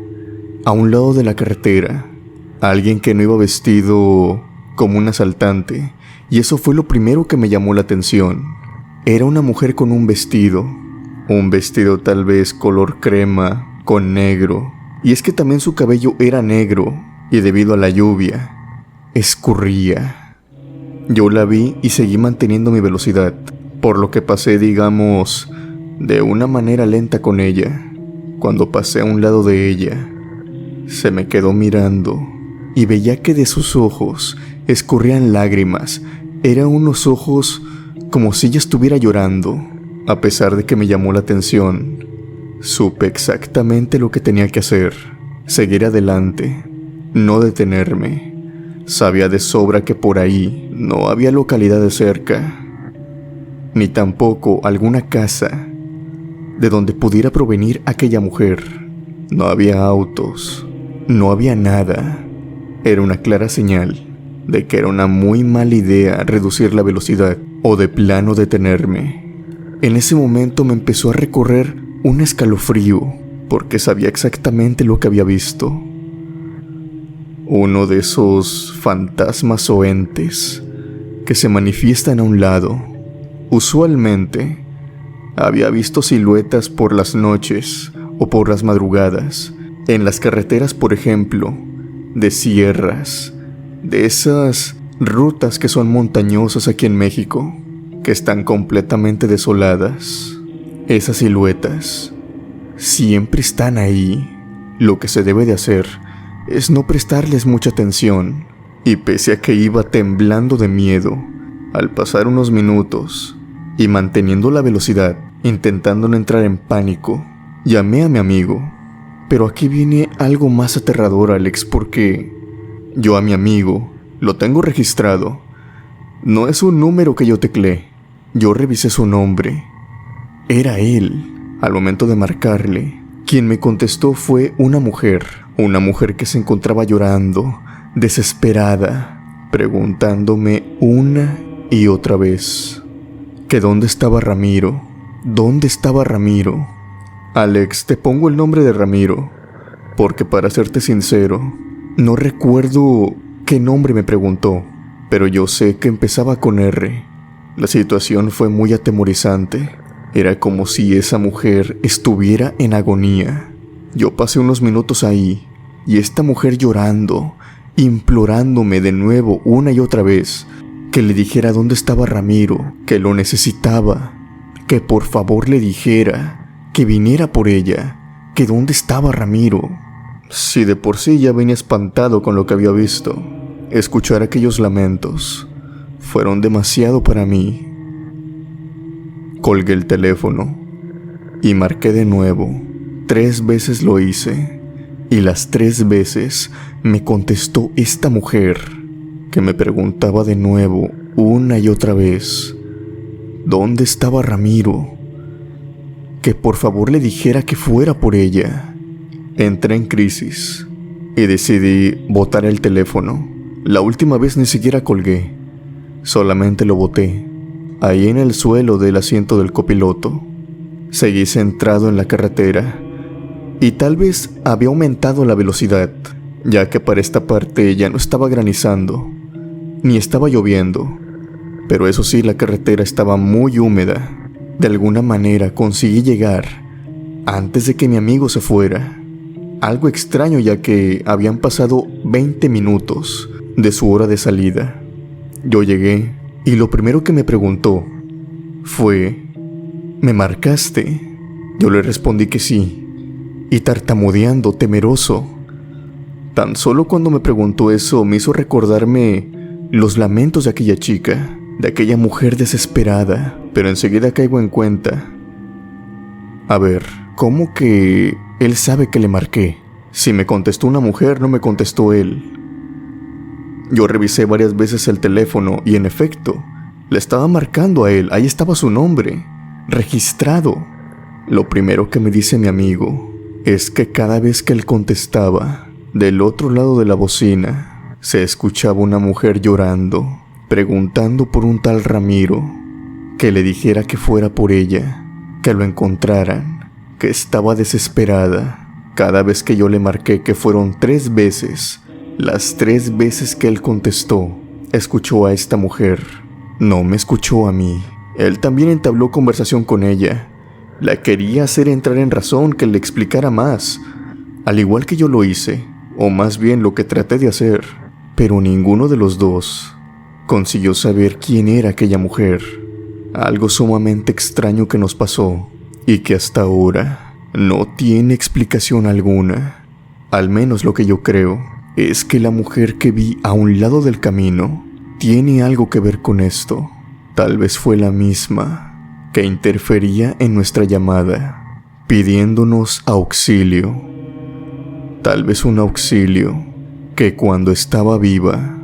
a un lado de la carretera, alguien que no iba vestido como un asaltante, y eso fue lo primero que me llamó la atención. Era una mujer con un vestido tal vez color crema, con negro, Y es que también su cabello era negro y debido a la lluvia, escurría. Yo la vi y seguí manteniendo mi velocidad, por lo que pasé, digamos, de una manera lenta con ella. Cuando pasé a un lado de ella, se me quedó mirando y veía que de sus ojos escurrían lágrimas. Eran unos ojos como si ella estuviera llorando. A pesar de que me llamó la atención, supe exactamente lo que tenía que hacer: seguir adelante, no detenerme. Sabía de sobra que por ahí no había localidades cerca, ni tampoco alguna casa de donde pudiera provenir aquella mujer. No había autos, no había nada. Era una clara señal de que era una muy mala idea reducir la velocidad o de plano detenerme. En ese momento me empezó a recorrer un escalofrío porque sabía exactamente lo que había visto. Uno de esos fantasmas o entes que se manifiestan a un lado. Usualmente había visto siluetas por las noches o por las madrugadas, en las carreteras, por ejemplo, de sierras, de esas rutas que son montañosas aquí en México, que están completamente desoladas. Esas siluetas siempre están ahí. Lo que se debe de hacer es no prestarles mucha atención. Y pese a que iba temblando de miedo, al pasar unos minutos y manteniendo la velocidad, intentando no entrar en pánico, llamé a mi amigo. Pero aquí viene algo más aterrador, Alex, porque yo a mi amigo lo tengo registrado. No es un número que yo tecleé, yo revisé su nombre. Era él. Al momento de marcarle, quien me contestó fue una mujer que se encontraba llorando, desesperada, preguntándome una y otra vez que dónde estaba Ramiro. ¿Dónde estaba Ramiro? Alex, te pongo el nombre de Ramiro, porque para serte sincero, no recuerdo qué nombre me preguntó, pero yo sé que empezaba con R. La situación fue muy atemorizante. Era como si esa mujer estuviera en agonía. Yo pasé unos minutos ahí, y esta mujer llorando, implorándome de nuevo una y otra vez, que le dijera dónde estaba Ramiro, que lo necesitaba, que por favor le dijera, que viniera por ella, que dónde estaba Ramiro. Si de por sí ya venía espantado con lo que había visto, escuchar aquellos lamentos fueron demasiado para mí. Colgué el teléfono y marqué de nuevo. 3 veces lo hice, y las 3 veces me contestó esta mujer, que me preguntaba de nuevo una y otra vez dónde estaba Ramiro, que por favor le dijera que fuera por ella. Entré en crisis y decidí botar el teléfono. La última vez ni siquiera colgué, solamente lo boté ahí en el suelo del asiento del copiloto. Seguí centrado en la carretera y tal vez había aumentado la velocidad, ya que para esta parte ya no estaba granizando, ni estaba lloviendo, pero eso sí, la carretera estaba muy húmeda. De alguna manera conseguí llegar antes de que mi amigo se fuera. Algo extraño, ya que habían pasado 20 minutos de su hora de salida. Yo llegué y lo primero que me preguntó fue: ¿me marcaste? Yo le respondí que sí, y tartamudeando, temeroso. Tan solo cuando me preguntó eso me hizo recordarme los lamentos de aquella chica, de aquella mujer desesperada, pero enseguida caigo en cuenta. A ver, ¿cómo que él sabe que le marqué? Si me contestó una mujer, no me contestó él. Yo revisé varias veces el teléfono y en efecto, le estaba marcando a él. Ahí estaba su nombre, registrado. Lo primero que me dice mi amigo es que cada vez que él contestaba, del otro lado de la bocina, se escuchaba una mujer llorando, preguntando por un tal Ramiro, que le dijera que fuera por ella, que lo encontraran, que estaba desesperada. Cada vez que yo le marqué, que fueron 3 veces, las 3 veces que él contestó, escuchó a esta mujer. No me escuchó a mí. Él también entabló conversación con ella. La quería hacer entrar en razón, que le explicara más. al igual que yo lo hice, o más bien lo que traté de hacer, pero ninguno de los dos consiguió saber quién era aquella mujer. Algo sumamente extraño que nos pasó y que hasta ahora no tiene explicación alguna. Al menos lo que yo creo es que la mujer que vi a un lado del camino tiene algo que ver con esto. Tal vez fue la misma que interfería en nuestra llamada, pidiéndonos auxilio. Tal vez un auxilio que cuando estaba viva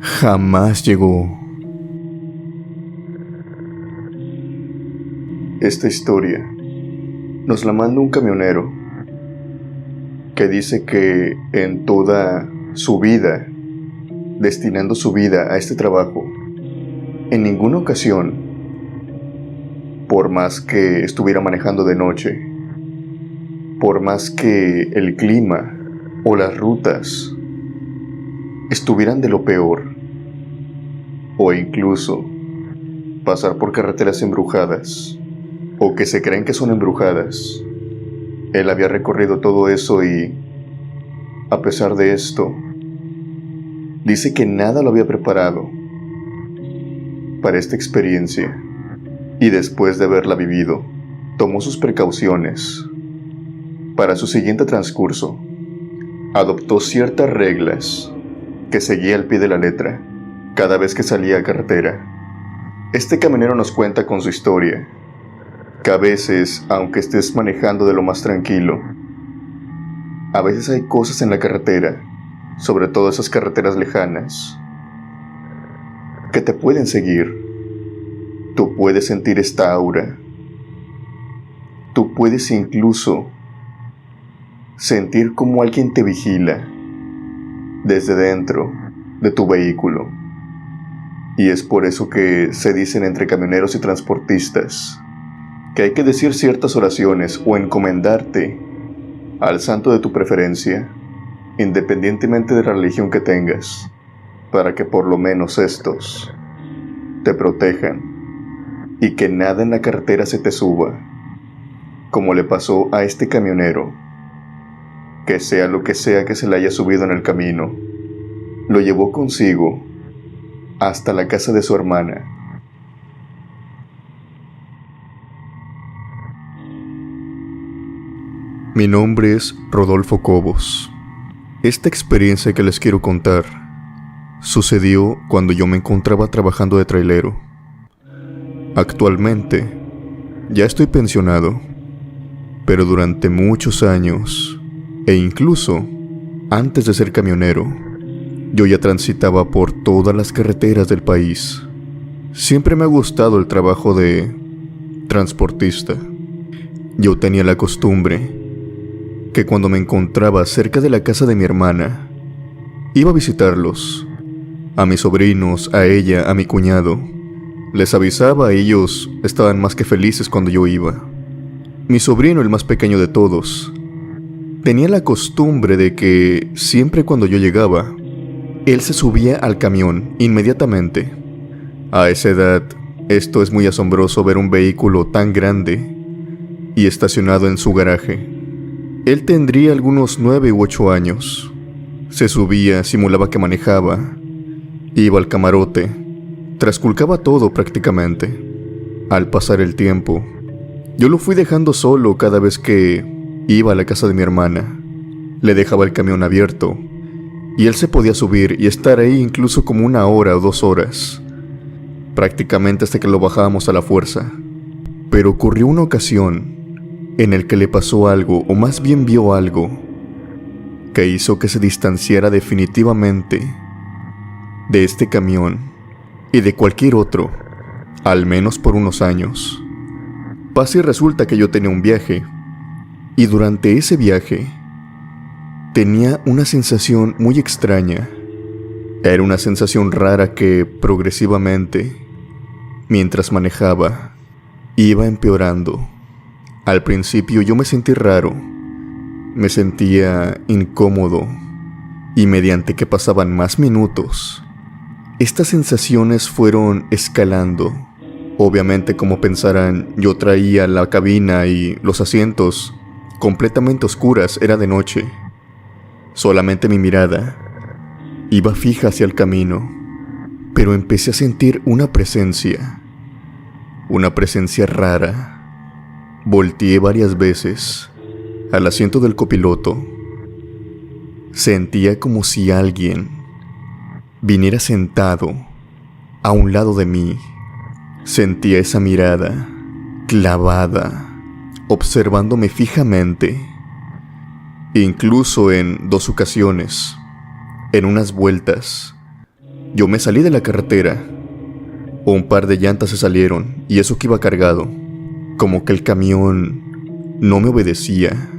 jamás llegó. Esta historia nos la manda un camionero que dice que en toda su vida, destinando su vida a este trabajo, en ninguna ocasión, por más que estuviera manejando de noche, por más que el clima o las rutas estuvieran de lo peor, o incluso pasar por carreteras embrujadas, o que se creen que son embrujadas, él había recorrido todo eso y, a pesar de esto, dice que nada lo había preparado para esta experiencia, y después de haberla vivido, tomó sus precauciones. Para su siguiente transcurso, adoptó ciertas reglas que seguía al pie de la letra cada vez que salía a carretera. Este camionero nos cuenta con su historia que a veces, aunque estés manejando de lo más tranquilo, a veces hay cosas en la carretera, sobre todo esas carreteras lejanas, que te pueden seguir. Tú puedes sentir esta aura. Tú puedes incluso sentir como alguien te vigila desde dentro de tu vehículo. Y es por eso que se dicen entre camioneros y transportistas que hay que decir ciertas oraciones o encomendarte al santo de tu preferencia, independientemente de la religión que tengas, para que por lo menos estos te protejan y que nada en la carretera se te suba, como le pasó a este camionero, que sea lo que sea que se le haya subido en el camino, lo llevó consigo hasta la casa de su hermana. Mi nombre es Rodolfo Cobos. Esta experiencia que les quiero contar sucedió cuando yo me encontraba trabajando de trailero. Actualmente ya estoy pensionado, pero durante muchos años, e incluso antes de ser camionero, yo ya transitaba por todas las carreteras del país. Siempre me ha gustado el trabajo de transportista. Yo tenía la costumbre que cuando me encontraba cerca de la casa de mi hermana, iba a visitarlos, a mis sobrinos, a ella, a mi cuñado. Les avisaba, ellos estaban más que felices cuando yo iba. Mi sobrino, el más pequeño de todos, tenía la costumbre de que siempre cuando yo llegaba, él se subía al camión inmediatamente. A esa edad, esto es muy asombroso, ver un vehículo tan grande y estacionado en su garaje. Él tendría algunos 9 u 8 años. Se subía, simulaba que manejaba, iba al camarote, trasculcaba todo prácticamente. Al pasar el tiempo, yo lo fui dejando solo cada vez que iba a la casa de mi hermana. Le dejaba el camión abierto y él se podía subir y estar ahí incluso como 1 hora o 2 horas, prácticamente hasta que lo bajábamos a la fuerza. Pero ocurrió una ocasión en el que le pasó algo, o más bien vio algo, que hizo que se distanciara definitivamente de este camión y de cualquier otro, al menos por unos años. Pasa y resulta que yo tenía un viaje, y durante ese viaje tenía una sensación muy extraña. Era una sensación rara que progresivamente, mientras manejaba, iba empeorando. Al principio yo me sentí raro, me sentía incómodo, y mediante que pasaban más minutos, estas sensaciones fueron escalando. Obviamente, como pensarán, yo traía la cabina y los asientos completamente oscuras, era de noche. Solamente mi mirada iba fija hacia el camino, pero empecé a sentir una presencia rara. Volteé varias veces al asiento del copiloto. Sentía como si alguien viniera sentado a un lado de mí. Sentía esa mirada clavada, observándome fijamente. Incluso en 2 ocasiones, en unas vueltas, yo me salí de la carretera. Un par de llantas se salieron, y eso que iba cargado, como que el camión no me obedecía.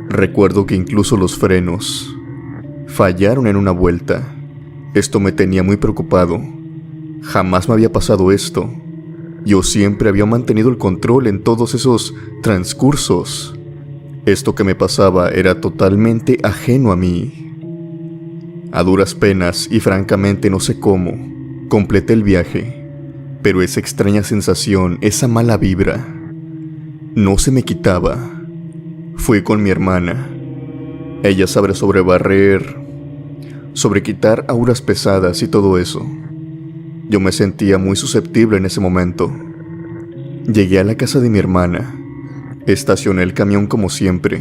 Recuerdo que incluso los frenos fallaron en una vuelta. Esto me tenía muy preocupado. Jamás me había pasado esto. Yo siempre había mantenido el control en todos esos transcursos. Esto que me pasaba era totalmente ajeno a mí. A duras penas y francamente no sé cómo, completé el viaje, pero esa extraña sensación, esa mala vibra, no se me quitaba. Fui con mi hermana. Ella sabe sobre barrer, sobre quitar auras pesadas y todo eso. Yo me sentía muy susceptible en ese momento. Llegué a la casa de mi hermana. Estacioné el camión como siempre.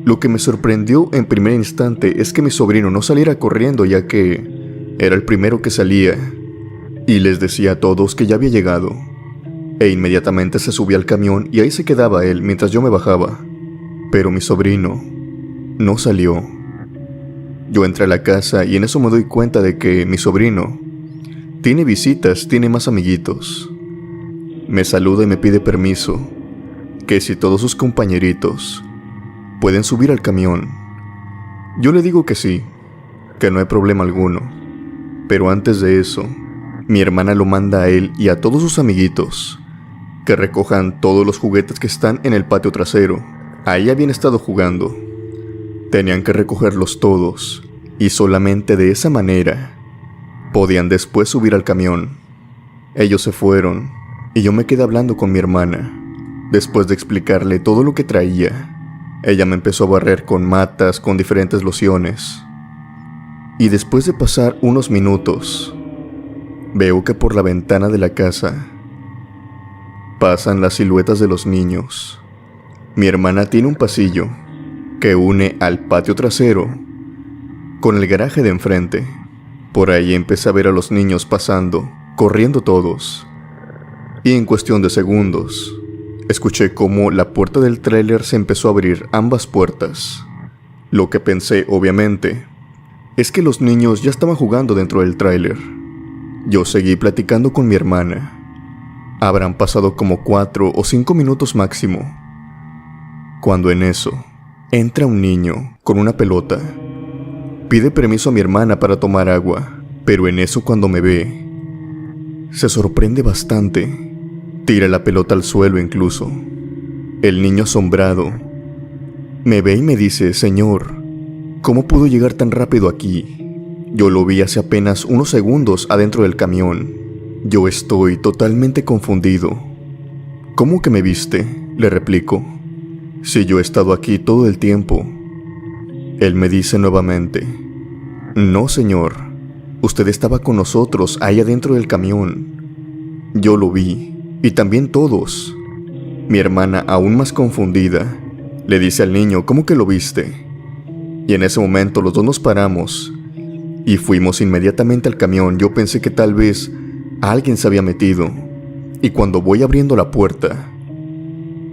Lo que me sorprendió en primer instante es que mi sobrino no saliera corriendo, ya que era el primero que salía, y les decía a todos que ya había llegado. E inmediatamente se subía al camión y ahí se quedaba él mientras yo me bajaba. Pero mi sobrino no salió. Yo entré a la casa y en eso me doy cuenta de que mi sobrino tiene visitas, tiene más amiguitos. Me saluda y me pide permiso, que si todos sus compañeritos pueden subir al camión. Yo le digo que sí, que no hay problema alguno. Pero antes de eso, mi hermana lo manda a él y a todos sus amiguitos que recojan todos los juguetes que están en el patio trasero. Ahí habían estado jugando. Tenían que recogerlos todos, y solamente de esa manera podían después subir al camión. Ellos se fueron, y yo me quedé hablando con mi hermana. Después de explicarle todo lo que traía, ella me empezó a barrer con matas, con diferentes lociones. Y después de pasar unos minutos, veo que por la ventana de la casa pasan las siluetas de los niños. Mi hermana tiene un pasillo que une al patio trasero con el garaje de enfrente. Por ahí empecé a ver a los niños pasando, corriendo todos. Y en cuestión de segundos, escuché cómo la puerta del tráiler se empezó a abrir, ambas puertas. Lo que pensé, obviamente, es que los niños ya estaban jugando dentro del tráiler. Yo seguí platicando con mi hermana. Habrán pasado como 4 o 5 minutos máximo, cuando en eso entra un niño con una pelota. Pide permiso a mi hermana para tomar agua, pero en eso cuando me ve, se sorprende bastante. Tira la pelota al suelo incluso. El niño asombrado me ve y me dice: «Señor, ¿cómo pudo llegar tan rápido aquí? Yo lo vi hace apenas unos segundos adentro del camión». Yo estoy totalmente confundido. «¿Cómo que me viste?», le replico. «Si yo he estado aquí todo el tiempo». Él me dice nuevamente: «No, señor, usted estaba con nosotros ahí adentro del camión. Yo lo vi, y también todos». Mi hermana, aún más confundida, le dice al niño: «¿Cómo que lo viste?». Y en ese momento los dos nos paramos y fuimos inmediatamente al camión. Yo pensé que tal vez alguien se había metido, y cuando voy abriendo la puerta,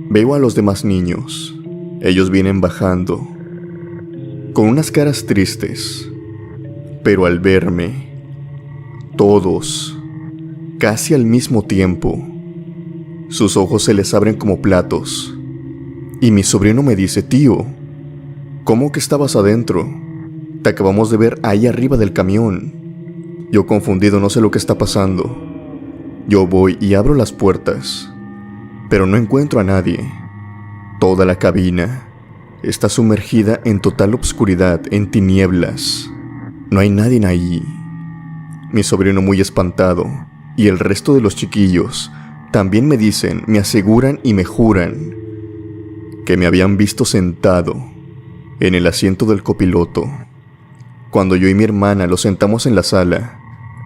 veo a los demás niños. Ellos vienen bajando, con unas caras tristes, pero al verme, todos, casi al mismo tiempo, sus ojos se les abren como platos, y mi sobrino me dice: «Tío, ¿cómo que estabas adentro? Te acabamos de ver ahí arriba del camión». Yo confundido, no sé lo que está pasando. Yo voy y abro las puertas, pero no encuentro a nadie. Toda la cabina está sumergida en total obscuridad, en tinieblas. No hay nadie ahí. Mi sobrino, muy espantado, y el resto de los chiquillos también me dicen, me aseguran y me juran que me habían visto sentado en el asiento del copiloto. Cuando yo y mi hermana los sentamos en la sala,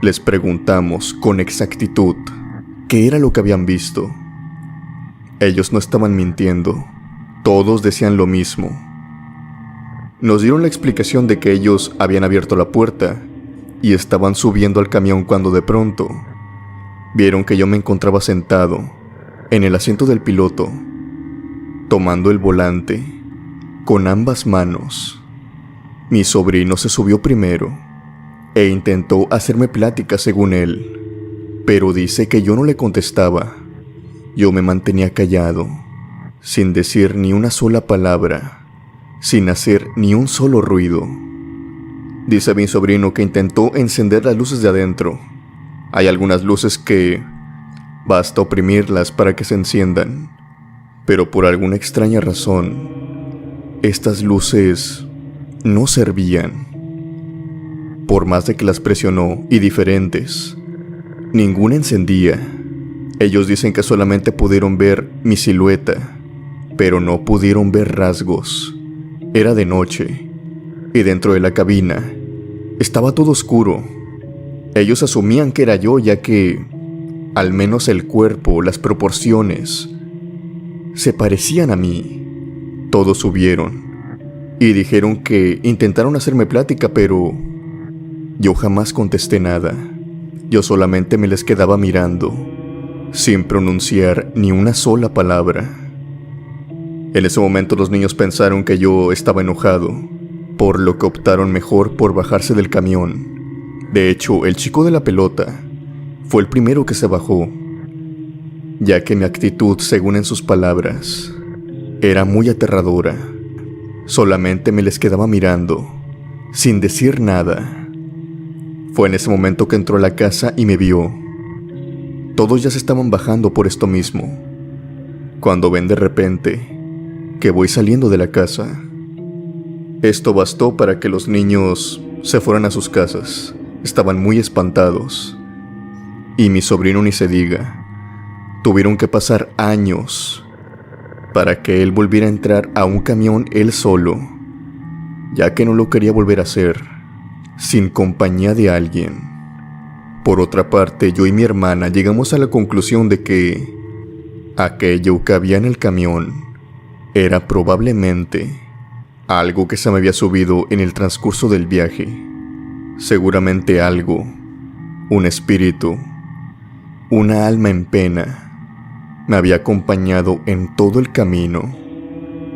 les preguntamos con exactitud qué era lo que habían visto. Ellos no estaban mintiendo, todos decían lo mismo. Nos dieron la explicación de que ellos habían abierto la puerta y estaban subiendo al camión cuando de pronto vieron que yo me encontraba sentado en el asiento del piloto, tomando el volante con ambas manos. Mi sobrino se subió primero e intentó hacerme plática según él, pero dice que yo no le contestaba. Yo me mantenía callado, sin decir ni una sola palabra, sin hacer ni un solo ruido. Dice mi sobrino que intentó encender las luces de adentro. Hay algunas luces que basta oprimirlas para que se enciendan, pero por alguna extraña razón, estas luces no servían. Por más de que las presionó y diferentes, ninguna encendía. Ellos dicen que solamente pudieron ver mi silueta, pero no pudieron ver rasgos. Era de noche, y dentro de la cabina estaba todo oscuro. Ellos asumían que era yo, ya que al menos el cuerpo, las proporciones, se parecían a mí. Todos subieron y dijeron que intentaron hacerme plática, pero yo jamás contesté nada. Yo solamente me les quedaba mirando, sin pronunciar ni una sola palabra. En ese momento los niños pensaron que yo estaba enojado, por lo que optaron mejor por bajarse del camión. De hecho, el chico de la pelota fue el primero que se bajó, ya que mi actitud, según en sus palabras, era muy aterradora. Solamente me les quedaba mirando, sin decir nada. Fue en ese momento que entró a la casa y me vio. Todos ya se estaban bajando por esto mismo, cuando ven de repente que voy saliendo de la casa. Esto bastó para que los niños se fueran a sus casas. Estaban muy espantados. Y mi sobrino ni se diga. Tuvieron que pasar años para que él volviera a entrar a un camión él solo, ya que no lo quería volver a hacer sin compañía de alguien. Por otra parte, yo y mi hermana llegamos a la conclusión de que aquello que había en el camión era probablemente algo que se me había subido en el transcurso del viaje. Seguramente algo, un espíritu, una alma en pena, me había acompañado en todo el camino.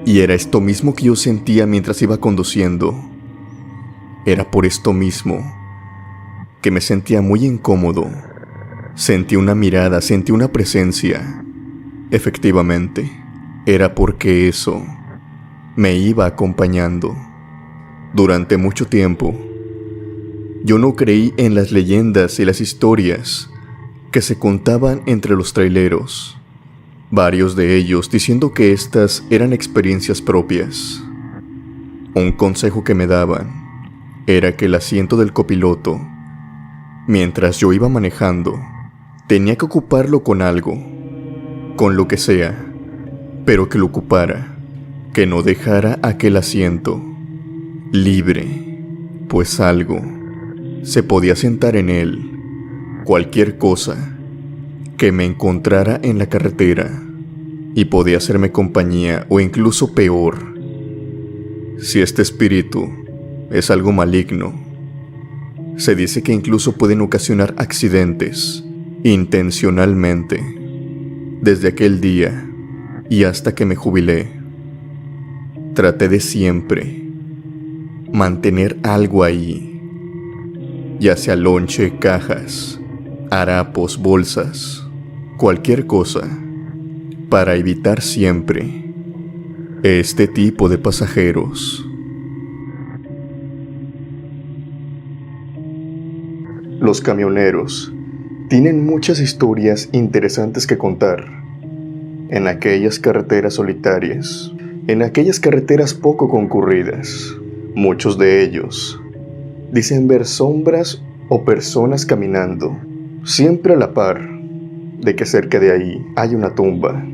Y era esto mismo que yo sentía mientras iba conduciendo. Era por esto mismo que me sentía muy incómodo. Sentí una mirada, sentí una presencia. Efectivamente, era porque eso me iba acompañando. Durante mucho tiempo, yo no creí en las leyendas y las historias que se contaban entre los traileros, varios de ellos diciendo que estas eran experiencias propias. Un consejo que me daban era que el asiento del copiloto, mientras yo iba manejando, tenía que ocuparlo con algo, con lo que sea, pero que lo ocupara, que no dejara aquel asiento libre, pues algo se podía sentar en él, cualquier cosa que me encontrara en la carretera, y podía hacerme compañía o incluso peor. Si este espíritu es algo maligno, se dice que incluso pueden ocasionar accidentes intencionalmente. Desde aquel día y hasta que me jubilé, traté de siempre mantener algo ahí, ya sea lonche, cajas, harapos, bolsas, cualquier cosa, para evitar siempre este tipo de pasajeros. Los camioneros tienen muchas historias interesantes que contar en aquellas carreteras solitarias, en aquellas carreteras poco concurridas. Muchos de ellos dicen ver sombras o personas caminando, siempre a la par de que cerca de ahí hay una tumba.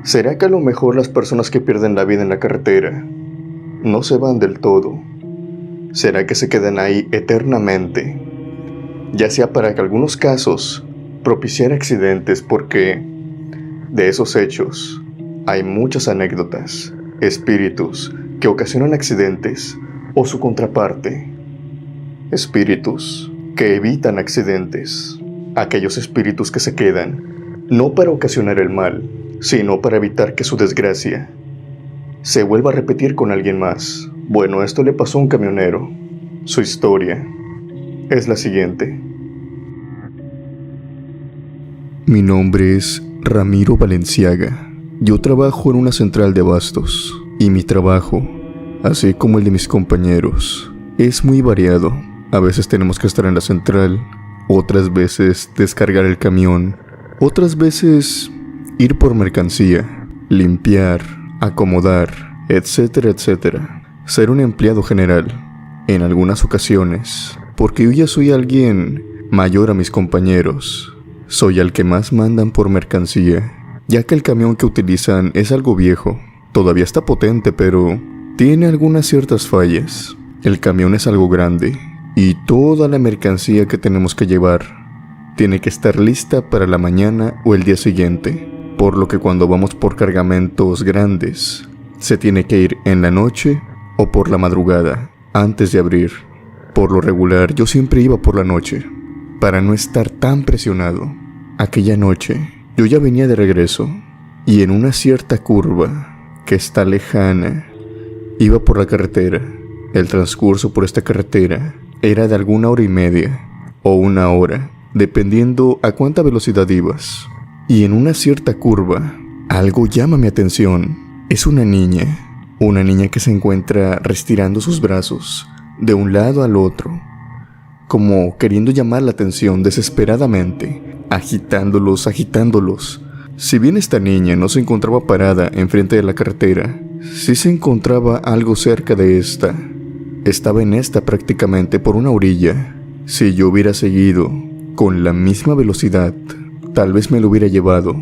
¿Será que a lo mejor las personas que pierden la vida en la carretera no se van del todo? ¿Será que se quedan ahí eternamente? Ya sea para que algunos casos propiciar accidentes, porque de esos hechos hay muchas anécdotas, espíritus que ocasionan accidentes, o su contraparte, espíritus que evitan accidentes, aquellos espíritus que se quedan, no para ocasionar el mal, sino para evitar que su desgracia se vuelva a repetir con alguien más. Bueno, esto le pasó a un camionero. Su historia es la siguiente. Mi nombre es Ramiro Valenciaga. Yo trabajo en una central de abastos, y mi trabajo, así como el de mis compañeros, es muy variado. A veces tenemos que estar en la central, otras veces descargar el camión, otras veces ir por mercancía, limpiar, acomodar, etcétera, etcétera. Ser un empleado general, en algunas ocasiones, porque yo ya soy alguien mayor a mis compañeros. Soy el que más mandan por mercancía, ya que el camión que utilizan es algo viejo. Todavía está potente, pero tiene algunas ciertas fallas. El camión es algo grande, y toda la mercancía que tenemos que llevar tiene que estar lista para la mañana o el día siguiente. Por lo que cuando vamos por cargamentos grandes, se tiene que ir en la noche o por la madrugada, antes de abrir. Por lo regular, yo siempre iba por la noche, para no estar tan presionado. Aquella noche, yo ya venía de regreso, y en una cierta curva, que está lejana, iba por la carretera. El transcurso por esta carretera era de alguna hora y media, o una hora, dependiendo a cuánta velocidad ibas. Y en una cierta curva, algo llama mi atención. Es una niña que se encuentra restirando sus brazos de un lado al otro, como queriendo llamar la atención desesperadamente, agitándolos. Si bien esta niña no se encontraba parada enfrente de la carretera, sí se encontraba algo cerca de esta. Estaba en esta prácticamente por una orilla. Si yo hubiera seguido con la misma velocidad, tal vez me lo hubiera llevado.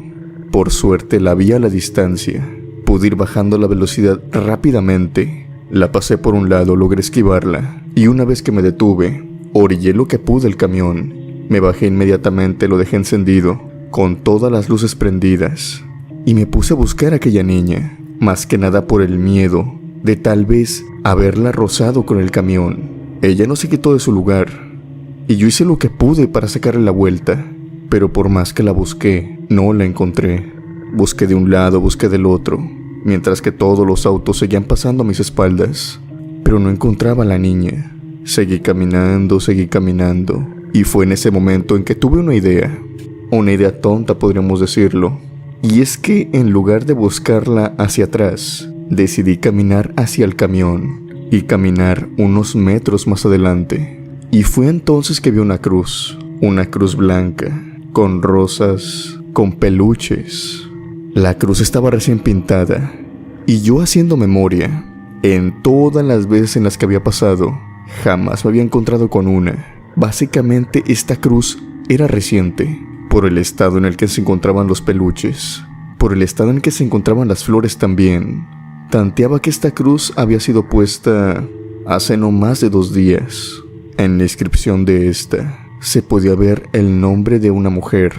Por suerte la vi a la distancia. Pude ir bajando la velocidad rápidamente. La pasé por un lado, logré esquivarla, y una vez que me detuve, orillé lo que pude el camión. Me bajé inmediatamente, lo dejé encendido, con todas las luces prendidas, y me puse a buscar a aquella niña, más que nada por el miedo de tal vez haberla rozado con el camión. Ella no se quitó de su lugar, y yo hice lo que pude para sacarle la vuelta, pero por más que la busqué, no la encontré. Busqué de un lado, busqué del otro, mientras que todos los autos seguían pasando a mis espaldas, pero no encontraba a la niña. Seguí caminando, y fue en ese momento en que tuve una idea tonta, podríamos decirlo, y es que en lugar de buscarla hacia atrás, decidí caminar hacia el camión y caminar unos metros más adelante, y fue entonces que vi una cruz blanca, con rosas, con peluches. La cruz estaba recién pintada, y yo, haciendo memoria, en todas las veces en las que había pasado, jamás me había encontrado con una. Básicamente esta cruz era reciente, por el estado en el que se encontraban los peluches, por el estado en que se encontraban las flores también. Tanteaba que esta cruz había sido puesta hace no más de 2 días. En la inscripción de esta se podía ver el nombre de una mujer,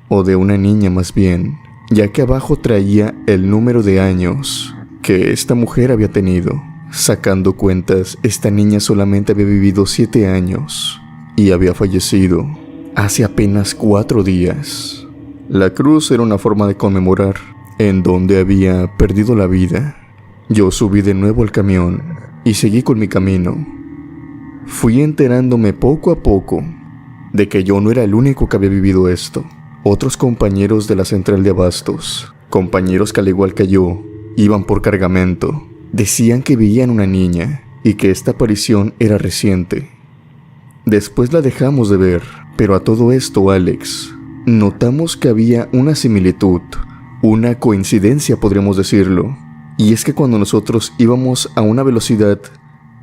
o de una niña más bien, ya que abajo traía el número de años que esta mujer había tenido. Sacando cuentas, esta niña solamente había vivido 7 años y había fallecido hace apenas 4 días. La cruz era una forma de conmemorar en donde había perdido la vida. Yo subí de nuevo al camión y seguí con mi camino. Fui enterándome poco a poco de que yo no era el único que había vivido esto. Otros compañeros de la central de abastos, compañeros que al igual que yo iban por cargamento, decían que veían una niña y que esta aparición era reciente. Después la dejamos de ver, pero a todo esto, Alex, notamos que había una similitud, una coincidencia, podríamos decirlo. Y es que cuando nosotros íbamos a una velocidad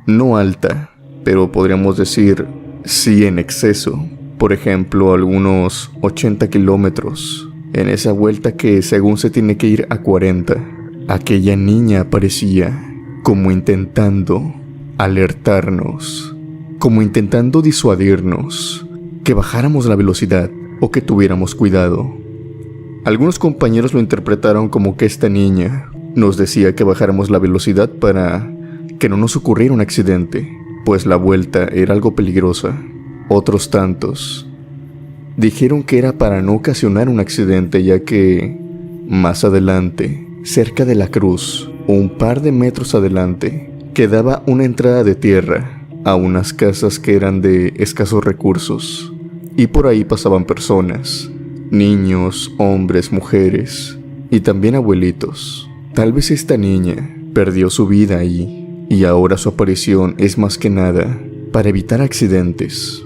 no alta, pero podríamos decir sí en exceso, por ejemplo algunos 80 kilómetros, En esa vuelta que según se tiene que ir a 40, aquella niña aparecía como intentando alertarnos, como intentando disuadirnos, que bajáramos la velocidad o que tuviéramos cuidado. Algunos compañeros lo interpretaron como que esta niña nos decía que bajáramos la velocidad para que no nos ocurriera un accidente, pues la vuelta era algo peligrosa. Otros tantos dijeron que era para no ocasionar un accidente, ya que más adelante, cerca de la cruz, un par de metros adelante, quedaba una entrada de tierra a unas casas que eran de escasos recursos, y por ahí pasaban personas, niños, hombres, mujeres y también abuelitos. Tal vez esta niña perdió su vida ahí, y ahora su aparición es más que nada para evitar accidentes,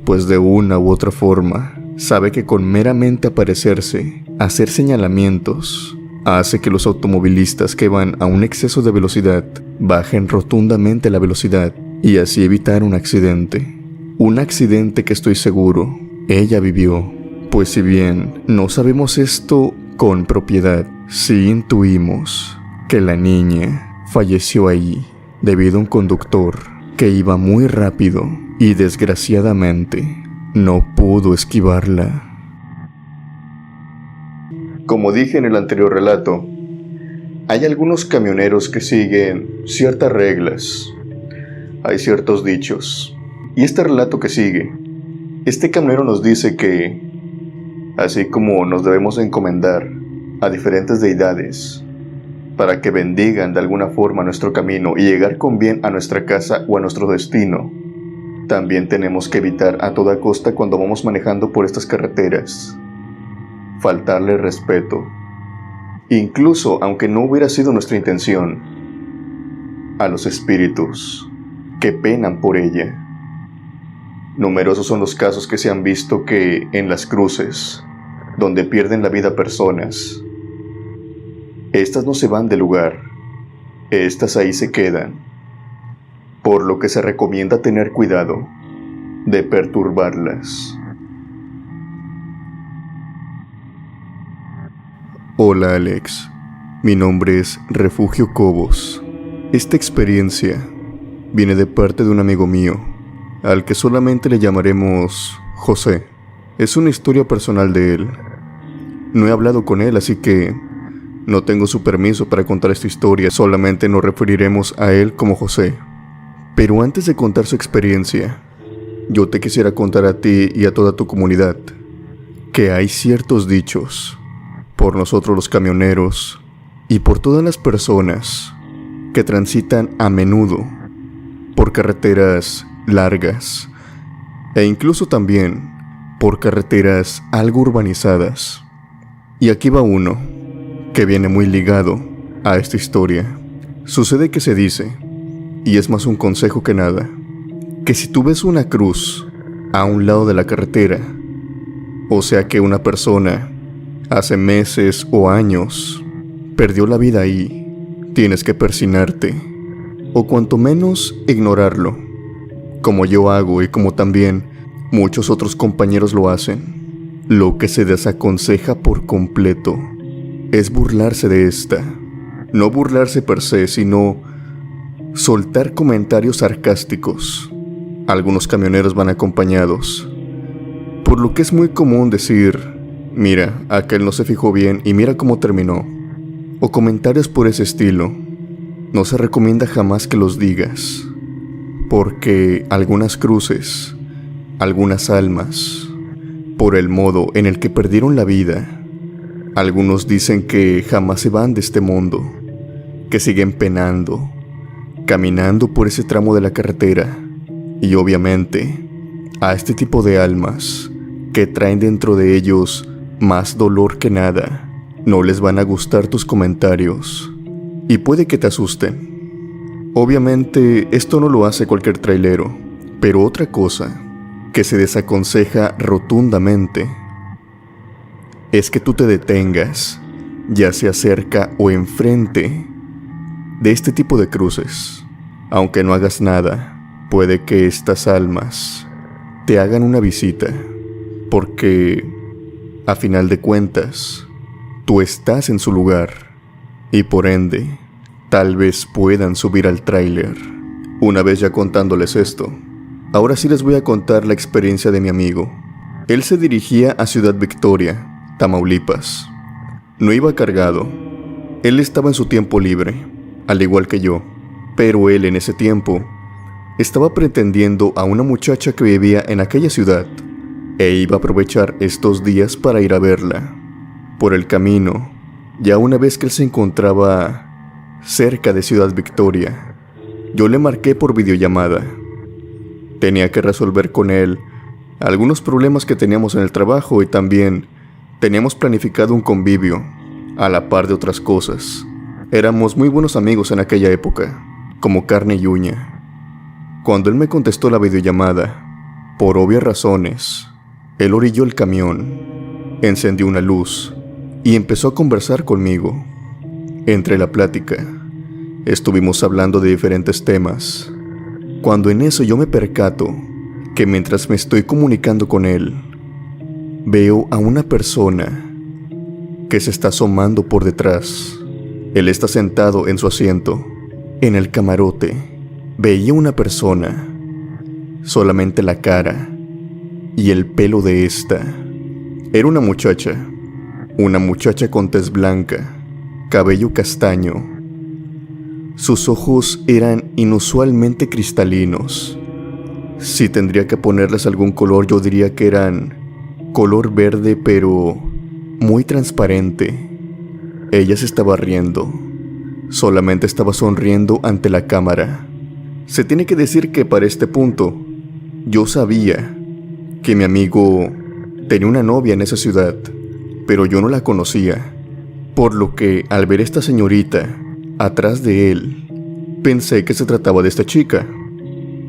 pues de una u otra forma sabe que con meramente aparecerse, hacer señalamientos, hace que los automovilistas que van a un exceso de velocidad bajen rotundamente la velocidad y así evitar un accidente. Un accidente que estoy seguro ella vivió, pues si bien no sabemos esto con propiedad, sí intuimos que la niña falleció ahí debido a un conductor que iba muy rápido y desgraciadamente no pudo esquivarla. Como dije en el anterior relato, hay algunos camioneros que siguen ciertas reglas, hay ciertos dichos. Y este relato que sigue, este camionero nos dice que, así como nos debemos encomendar a diferentes deidades para que bendigan de alguna forma nuestro camino y llegar con bien a nuestra casa o a nuestro destino, también tenemos que evitar a toda costa cuando vamos manejando por estas carreteras faltarle respeto, incluso aunque no hubiera sido nuestra intención, a los espíritus que penan por ella. Numerosos son los casos que se han visto que en las cruces, donde pierden la vida personas, estas no se van del lugar, estas ahí se quedan, por lo que se recomienda tener cuidado de perturbarlas. Hola Alex, mi nombre es Refugio Cobos. Esta experiencia viene de parte de un amigo mío, al que solamente le llamaremos José. Es una historia personal de él. No he hablado con él, así que no tengo su permiso para contar esta historia, solamente nos referiremos a él como José. Pero antes de contar su experiencia, yo te quisiera contar a ti y a toda tu comunidad que hay ciertos dichos por nosotros los camioneros y por todas las personas que transitan a menudo por carreteras largas e incluso también por carreteras algo urbanizadas. Y aquí va uno que viene muy ligado a esta historia. Sucede que se dice, y es más un consejo que nada, que si tú ves una cruz a un lado de la carretera, o sea que una persona hace meses o años perdió la vida ahí, tienes que persignarte, o cuanto menos ignorarlo, como yo hago y como también muchos otros compañeros lo hacen. Lo que se desaconseja por completo es burlarse de esta. No burlarse per se, sino soltar comentarios sarcásticos. Algunos camioneros van acompañados, por lo que es muy común decir: mira, aquel no se fijó bien y mira cómo terminó. O comentarios por ese estilo. No se recomienda jamás que los digas, porque algunas cruces, algunas almas, por el modo en el que perdieron la vida, algunos dicen que jamás se van de este mundo, que siguen penando, caminando por ese tramo de la carretera. Y obviamente, a este tipo de almas que traen dentro de ellos más dolor que nada, no les van a gustar tus comentarios y puede que te asusten. Obviamente esto no lo hace cualquier trailero, pero otra cosa que se desaconseja rotundamente es que tú te detengas, ya sea cerca o enfrente de este tipo de cruces. Aunque no hagas nada, puede que estas almas te hagan una visita, porque A final de cuentas, tú estás en su lugar y por ende, tal vez puedan subir al tráiler. Una vez ya contándoles esto, ahora sí les voy a contar la experiencia de mi amigo. Él se dirigía a Ciudad Victoria, Tamaulipas. No iba cargado. Él estaba en su tiempo libre, al igual que yo, pero él en ese tiempo estaba pretendiendo a una muchacha que vivía en aquella ciudad e iba a aprovechar estos días para ir a verla. Por el camino, ya una vez que él se encontraba cerca de Ciudad Victoria, yo le marqué por videollamada. Tenía que resolver con él algunos problemas que teníamos en el trabajo y también teníamos planificado un convivio, a la par de otras cosas. Éramos muy buenos amigos en aquella época, como carne y uña. Cuando él me contestó la videollamada, por obvias razones, él orilló el camión, encendió una luz y empezó a conversar conmigo. Entre la plática, estuvimos hablando de diferentes temas, cuando en eso yo me percato que mientras me estoy comunicando con él, veo a una persona que se está asomando por detrás. Él está sentado en su asiento, en el camarote. Veía una persona, solamente la cara y el pelo de esta. Era una muchacha con tez blanca, cabello castaño. Sus ojos eran inusualmente cristalinos. Si tendría que ponerles algún color, yo diría que eran color verde, pero muy transparente. Ella se estaba riendo. Solamente estaba sonriendo ante la cámara. Se tiene que decir que para este punto, yo sabía que mi amigo tenía una novia en esa ciudad, pero yo no la conocía. Por lo que, al ver esta señorita atrás de él, pensé que se trataba de esta chica,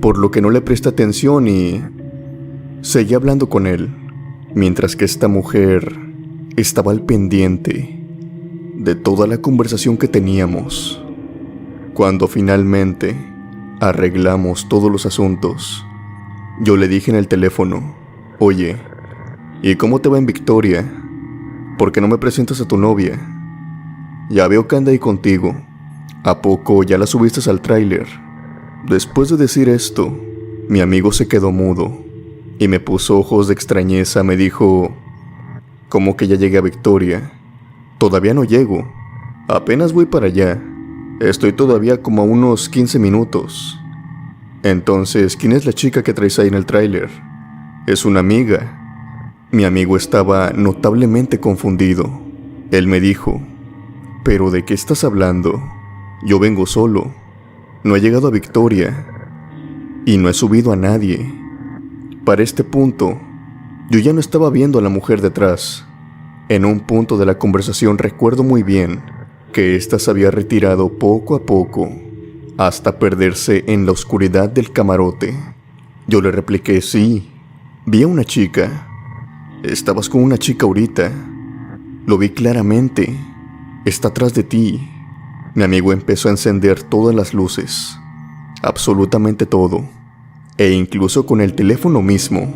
por lo que no le presté atención y seguí hablando con él, mientras que esta mujer estaba al pendiente de toda la conversación que teníamos. Cuando finalmente arreglamos todos los asuntos, yo le dije en el teléfono: oye, ¿y cómo te va en Victoria? ¿Por qué no me presentas a tu novia? Ya veo que anda ahí contigo. ¿A poco ya la subiste al tráiler? Después de decir esto, mi amigo se quedó mudo y me puso ojos de extrañeza. Me dijo: ¿cómo que ya llegué a Victoria? Todavía no llego. Apenas voy para allá. Estoy todavía como a unos 15 minutos. Entonces, ¿quién es la chica que traes ahí en el tráiler? Es una amiga. Mi amigo estaba notablemente confundido. Él me dijo: ¿pero de qué estás hablando? Yo vengo solo. No he llegado a Victoria y no he subido a nadie. Para este punto, yo ya no estaba viendo a la mujer detrás. En un punto de la conversación recuerdo muy bien que ésta se había retirado poco a poco hasta perderse en la oscuridad del camarote. Yo le repliqué: sí, vi a una chica. Estabas con una chica ahorita. Lo vi claramente. Está atrás de ti. Mi amigo empezó a encender todas las luces, absolutamente todo, e incluso con el teléfono mismo.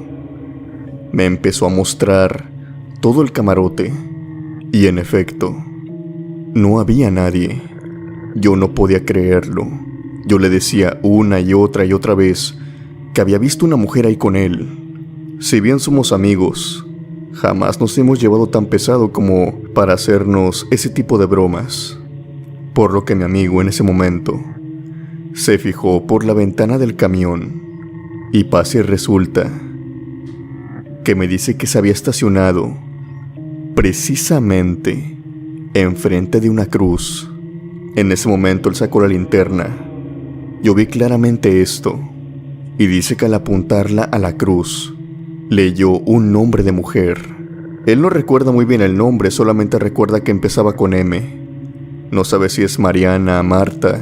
Me empezó a mostrar todo el camarote, y en efecto, no había nadie. Yo no podía creerlo. Yo le decía una y otra vez que había visto una mujer ahí con él. Si bien somos amigos, jamás nos hemos llevado tan pesado como para hacernos ese tipo de bromas. Por lo que mi amigo en ese momento se fijó por la ventana del camión y pasa y resulta que me dice que se había estacionado precisamente enfrente de una cruz. En ese momento él sacó la linterna. Yo vi claramente esto y dice que al apuntarla a la cruz leyó un nombre de mujer. Él no recuerda muy bien el nombre, solamente recuerda que empezaba con M. No sabe si es Mariana, Marta,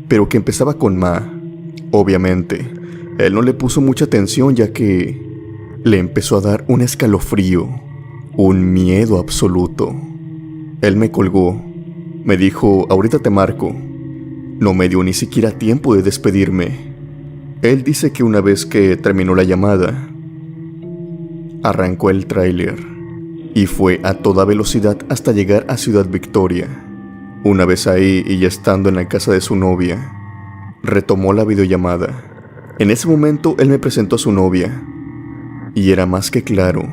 pero que empezaba con Ma. Obviamente, él no le puso mucha atención ya que le empezó a dar un escalofrío, un miedo absoluto. Él me colgó, me dijo: ahorita te marco. No me dio ni siquiera tiempo de despedirme. Él dice que una vez que terminó la llamada, arrancó el tráiler y fue a toda velocidad hasta llegar a Ciudad Victoria. Una vez ahí y ya estando en la casa de su novia, retomó la videollamada. En ese momento él me presentó a su novia, y era más que claro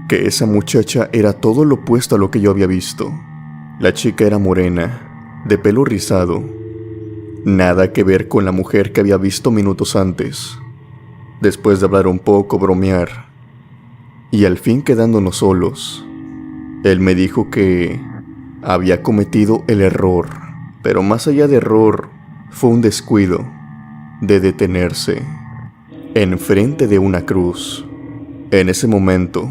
que esa muchacha era todo lo opuesto a lo que yo había visto. La chica era morena, de pelo rizado, nada que ver con la mujer que había visto minutos antes. Después de hablar un poco, bromear, y al fin quedándonos solos, él me dijo que había cometido el error, pero más allá de error, fue un descuido de detenerse enfrente de una cruz. En ese momento,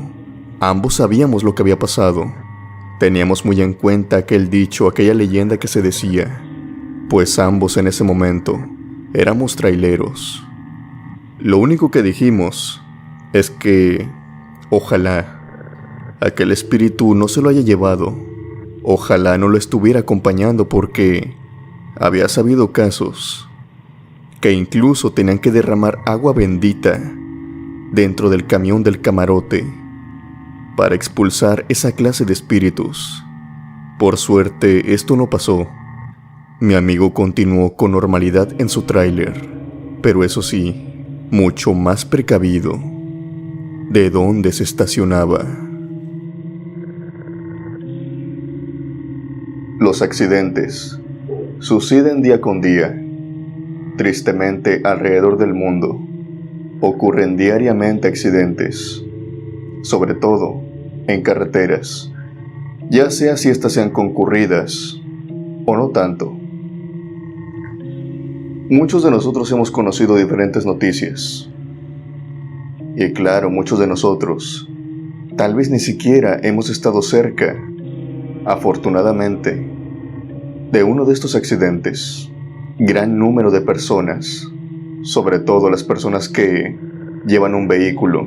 ambos sabíamos lo que había pasado. Teníamos muy en cuenta aquel dicho, aquella leyenda que se decía, pues ambos en ese momento éramos traileros. Lo único que dijimos es que ojalá aquel espíritu no se lo haya llevado, ojalá no lo estuviera acompañando, porque había sabido casos que incluso tenían que derramar agua bendita dentro del camión del camarote para expulsar esa clase de espíritus. Por suerte, esto no pasó. Mi amigo continuó con normalidad en su tráiler, pero eso sí, mucho más precavido de dónde se estacionaba. Los accidentes suceden día con día. Tristemente, alrededor del mundo ocurren diariamente accidentes, sobre todo en carreteras, ya sea si estas sean concurridas o no tanto. Muchos de nosotros hemos conocido diferentes noticias, y claro, muchos de nosotros tal vez ni siquiera hemos estado cerca, afortunadamente, de uno de estos accidentes. Gran número de personas, sobre todo las personas que llevan un vehículo,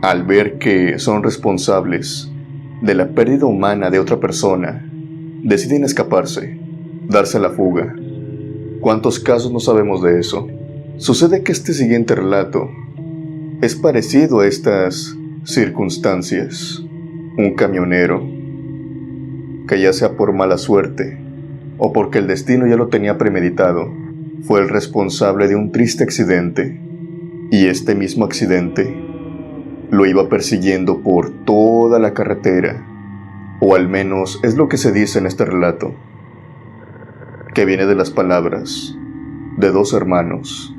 al ver que son responsables de la pérdida humana de otra persona, deciden escaparse, darse a la fuga. ¿Cuántos casos no sabemos de eso? Sucede que este siguiente relato es parecido a estas circunstancias. Un camionero, que ya sea por mala suerte o porque el destino ya lo tenía premeditado, fue el responsable de un triste accidente, y este mismo accidente lo iba persiguiendo por toda la carretera, o al menos es lo que se dice en este relato, que viene de las palabras de dos hermanos.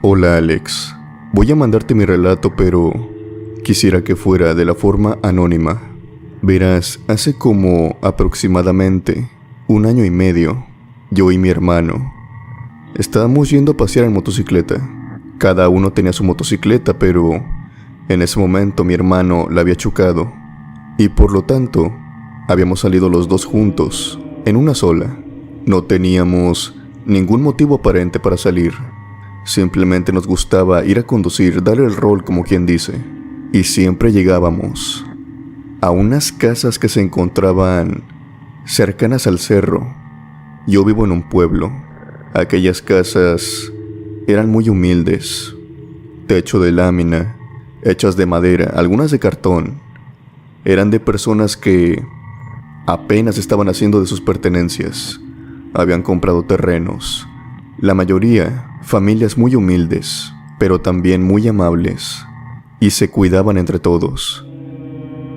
Hola Alex, voy a mandarte mi relato, pero quisiera que fuera de la forma anónima. Verás, hace como aproximadamente 1 año y medio, yo y mi hermano estábamos yendo a pasear en motocicleta. Cada uno tenía su motocicleta, pero en ese momento mi hermano la había chocado, y por lo tanto habíamos salido los dos juntos, en una sola. No teníamos ningún motivo aparente para salir. Simplemente nos gustaba ir a conducir, darle el rol como quien dice. Y siempre llegábamos a unas casas que se encontraban cercanas al cerro. Yo vivo en un pueblo. Aquellas casas eran muy humildes. Techo de lámina, hechas de madera, algunas de cartón. Eran de personas que apenas estaban haciendo de sus pertenencias. Habían comprado terrenos. La mayoría, familias muy humildes, pero también muy amables, y se cuidaban entre todos.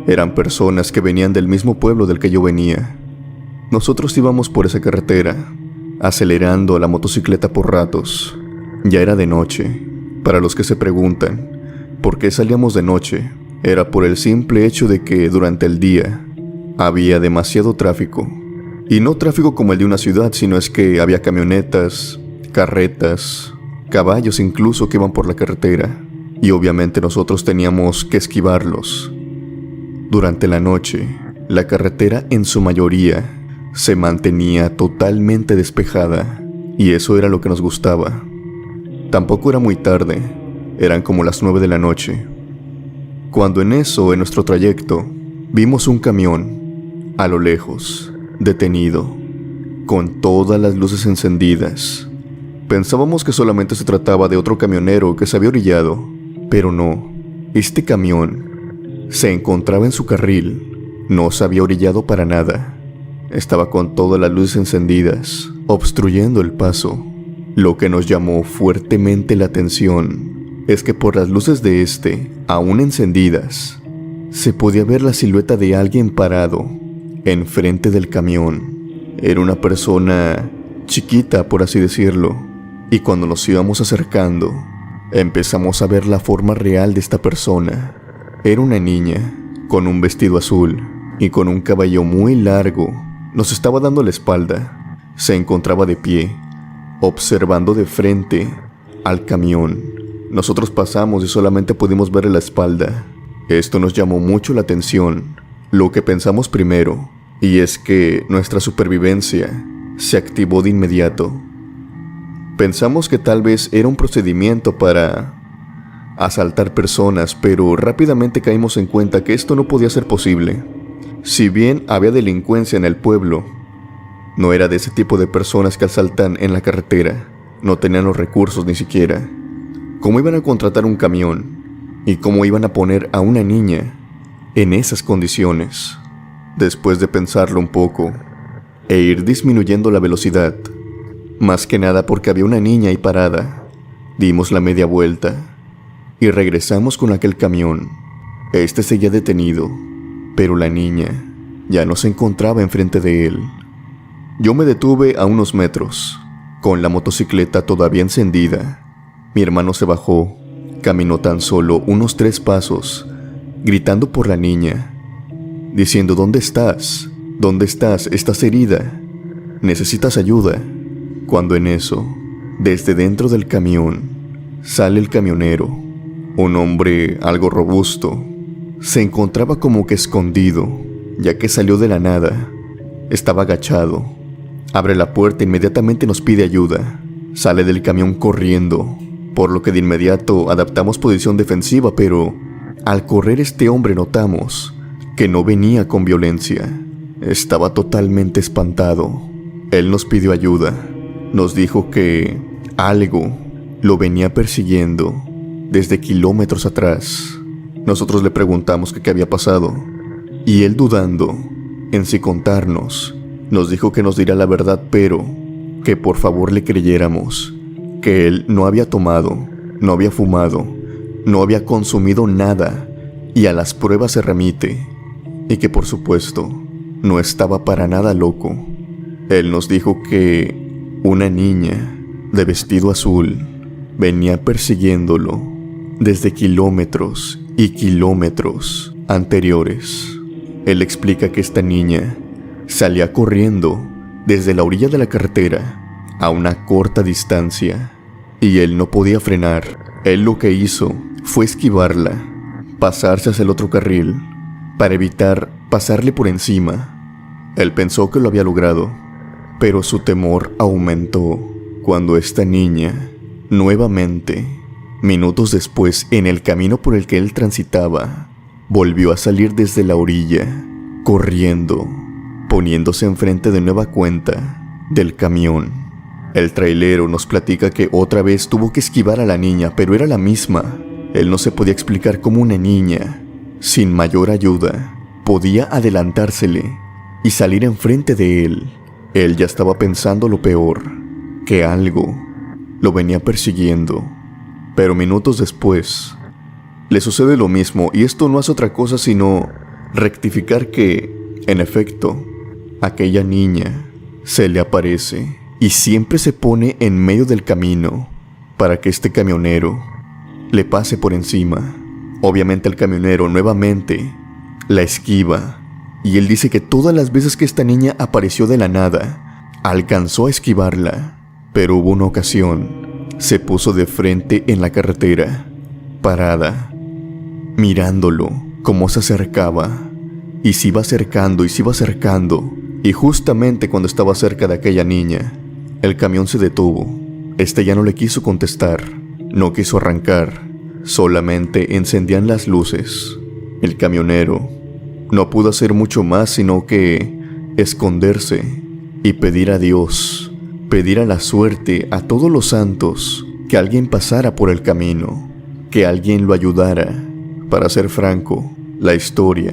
Eran personas que venían del mismo pueblo del que yo venía. Nosotros íbamos por esa carretera, acelerando la motocicleta por ratos. Ya era de noche. Para los que se preguntan por qué salíamos de noche, era por el simple hecho de que durante el día había demasiado tráfico. Y no tráfico como el de una ciudad, sino es que había camionetas, carretas, caballos incluso que iban por la carretera. Y obviamente nosotros teníamos que esquivarlos. Durante la noche, la carretera en su mayoría se mantenía totalmente despejada, y eso era lo que nos gustaba. Tampoco era muy tarde, eran como las 9 de la noche, cuando en eso, en nuestro trayecto, vimos un camión, a lo lejos, detenido, con todas las luces encendidas. Pensábamos que solamente se trataba de otro camionero que se había orillado, Pero no, este camión se encontraba en su carril, no se había orillado para nada. Estaba con todas las luces encendidas, obstruyendo el paso. Lo que nos llamó fuertemente la atención es que por las luces de aún encendidas, se podía ver la silueta de alguien parado enfrente del camión. Era una persona chiquita, por así decirlo, y cuando nos íbamos acercando, empezamos a ver la forma real de esta persona. Era una niña, con un vestido azul y con un cabello muy largo. Nos estaba dando la espalda. Se encontraba de pie, observando de frente al camión. Nosotros pasamos y solamente pudimos verle la espalda. Esto nos llamó mucho la atención. Lo que pensamos primero, y es que nuestra supervivencia se activó de inmediato. Pensamos que tal vez era un procedimiento para asaltar personas, pero rápidamente caímos en cuenta que esto no podía ser posible. Si bien había delincuencia en el pueblo, no era de ese tipo de personas que asaltan en la carretera. No tenían los recursos ni siquiera. ¿Cómo iban a contratar un camión? ¿Y cómo iban a poner a una niña en esas condiciones? Después de pensarlo un poco e ir disminuyendo la velocidad, más que nada porque había una niña ahí parada, dimos la media vuelta y regresamos con aquel camión. Seguía detenido, pero la niña ya no se encontraba enfrente de él. Yo me detuve a unos metros, con la motocicleta todavía encendida. Mi hermano se bajó, caminó tan solo unos 3 pasos, gritando por la niña, diciendo: ¿Dónde estás? ¿Dónde estás? ¿Estás herida? ¿Necesitas ayuda? Cuando en eso, desde dentro del camión, sale el camionero, un hombre algo robusto. Se encontraba como que escondido, ya que salió de la nada. Estaba agachado. Abre la puerta e inmediatamente nos pide ayuda. Sale del camión corriendo, por lo que de inmediato adaptamos posición defensiva, pero al correr este hombre notamos que no venía con violencia. Estaba totalmente espantado. Él nos pidió ayuda. Nos dijo que algo lo venía persiguiendo desde kilómetros atrás. Nosotros le preguntamos que qué había pasado, y él, dudando en si contarnos, nos dijo que nos diría la verdad, pero que por favor le creyéramos, que él no había tomado, no había fumado, no había consumido nada, y a las pruebas se remite, y que por supuesto no estaba para nada loco. Él nos dijo que una niña de vestido azul venía persiguiéndolo desde kilómetros y kilómetros anteriores. Él explica que esta niña salía corriendo desde la orilla de la carretera a una corta distancia y él no podía frenar. Él lo que hizo fue esquivarla, pasarse hacia el otro carril para evitar pasarle por encima. Él pensó que lo había logrado, pero su temor aumentó cuando esta niña, nuevamente, minutos después, en el camino por el que él transitaba, volvió a salir desde la orilla, corriendo, poniéndose enfrente de nueva cuenta del camión. El trailero nos platica que otra vez tuvo que esquivar a la niña, pero era la misma. Él no se podía explicar cómo una niña, sin mayor ayuda, podía adelantársele y salir enfrente de él. Él ya estaba pensando lo peor, que algo lo venía persiguiendo. Pero minutos después, le sucede lo mismo, y esto no hace otra cosa sino rectificar que, en efecto, aquella niña se le aparece y siempre se pone en medio del camino para que este camionero le pase por encima. Obviamente el camionero nuevamente la esquiva, y él dice que todas las veces que esta niña apareció de la nada, alcanzó a esquivarla, pero hubo una ocasión, se puso de frente en la carretera, parada, mirándolo cómo se acercaba, y se iba acercando y se iba acercando, y justamente cuando estaba cerca de aquella niña, el camión se detuvo. Ya no le quiso contestar, no quiso arrancar, solamente encendían las luces. El camionero no pudo hacer mucho más sino que esconderse y pedir a Dios, pedir a la suerte, a todos los santos, que alguien pasara por el camino, que alguien lo ayudara. Para ser franco, la historia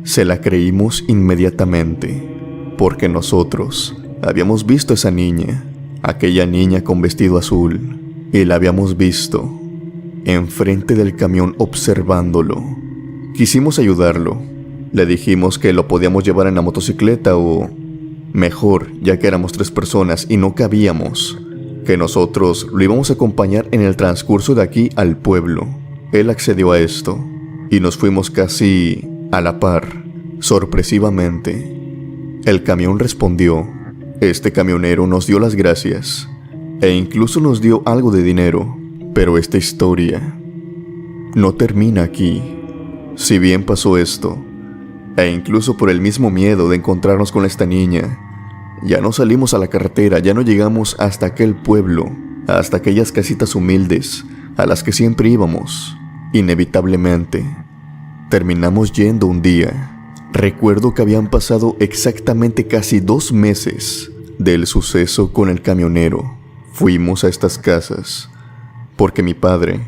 se la creímos inmediatamente, porque nosotros habíamos visto a esa niña, aquella niña con vestido azul, y la habíamos visto enfrente del camión observándolo. Quisimos ayudarlo. Le dijimos que lo podíamos llevar en la motocicleta o, mejor, ya que éramos 3 personas y no cabíamos, que nosotros lo íbamos a acompañar en el transcurso de aquí al pueblo. Él accedió a esto y nos fuimos casi a la par. Sorpresivamente, el camión respondió. Este camionero nos dio las gracias e incluso nos dio algo de dinero, pero esta historia no termina aquí. Si bien pasó esto, e incluso por el mismo miedo de encontrarnos con esta niña, ya no salimos a la carretera, ya no llegamos hasta aquel pueblo, hasta aquellas casitas humildes a las que siempre íbamos. Inevitablemente, terminamos yendo un día. Recuerdo que habían pasado exactamente casi 2 meses del suceso con el camionero. Fuimos a estas casas porque mi padre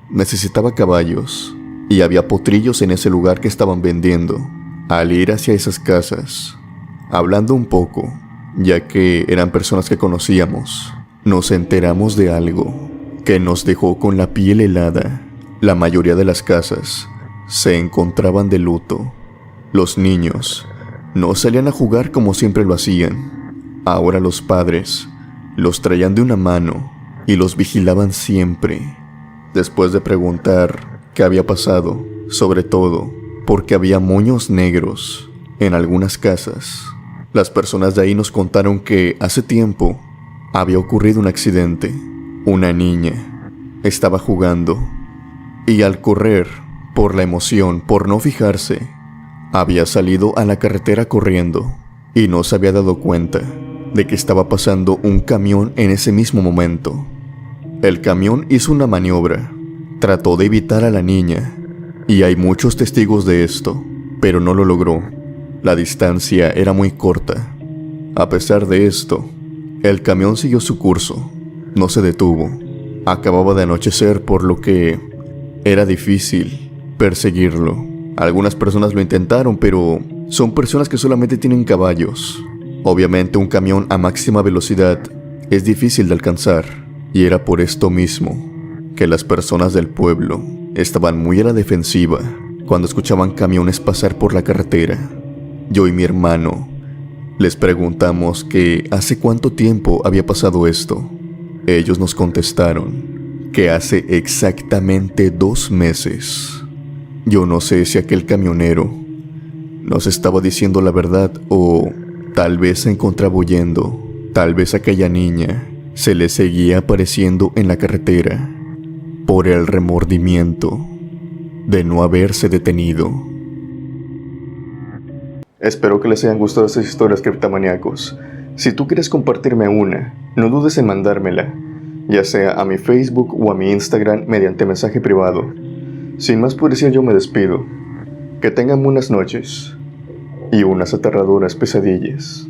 necesitaba caballos y había potrillos en ese lugar que estaban vendiendo. Al ir hacia esas casas, hablando un poco, ya que eran personas que conocíamos, nos enteramos de algo que nos dejó con la piel helada. La mayoría de las casas se encontraban de luto. Los niños no salían a jugar como siempre lo hacían. Ahora los padres los traían de una mano y los vigilaban siempre. Después de preguntar qué había pasado, sobre todo porque había moños negros en algunas casas, las personas de ahí nos contaron que hace tiempo había ocurrido un accidente. Una niña estaba jugando y al correr, por la emoción, por no fijarse, había salido a la carretera corriendo y no se había dado cuenta de que estaba pasando un camión en ese mismo momento. El camión hizo una maniobra, trató de evitar a la niña, y hay muchos testigos de esto, pero no lo logró. La distancia era muy corta. A pesar de esto, el camión siguió su curso, no se detuvo. Acababa de anochecer, por lo que era difícil perseguirlo. Algunas personas lo intentaron, pero son personas que solamente tienen caballos. Obviamente un camión a máxima velocidad es difícil de alcanzar, y era por esto mismo que las personas del pueblo estaban muy a la defensiva cuando escuchaban camiones pasar por la carretera. Yo y mi hermano les preguntamos que hace cuánto tiempo había pasado esto. Ellos nos contestaron que hace exactamente 2 meses. Yo no sé si aquel camionero nos estaba diciendo la verdad o tal vez se encontraba huyendo. Tal vez aquella niña se le seguía apareciendo en la carretera por el remordimiento de no haberse detenido. Espero que les hayan gustado estas historias, criptomaníacos. Si tú quieres compartirme una, no dudes en mandármela, ya sea a mi Facebook o a mi Instagram mediante mensaje privado. Sin más por decir, yo me despido. Que tengan buenas noches y unas aterradoras pesadillas.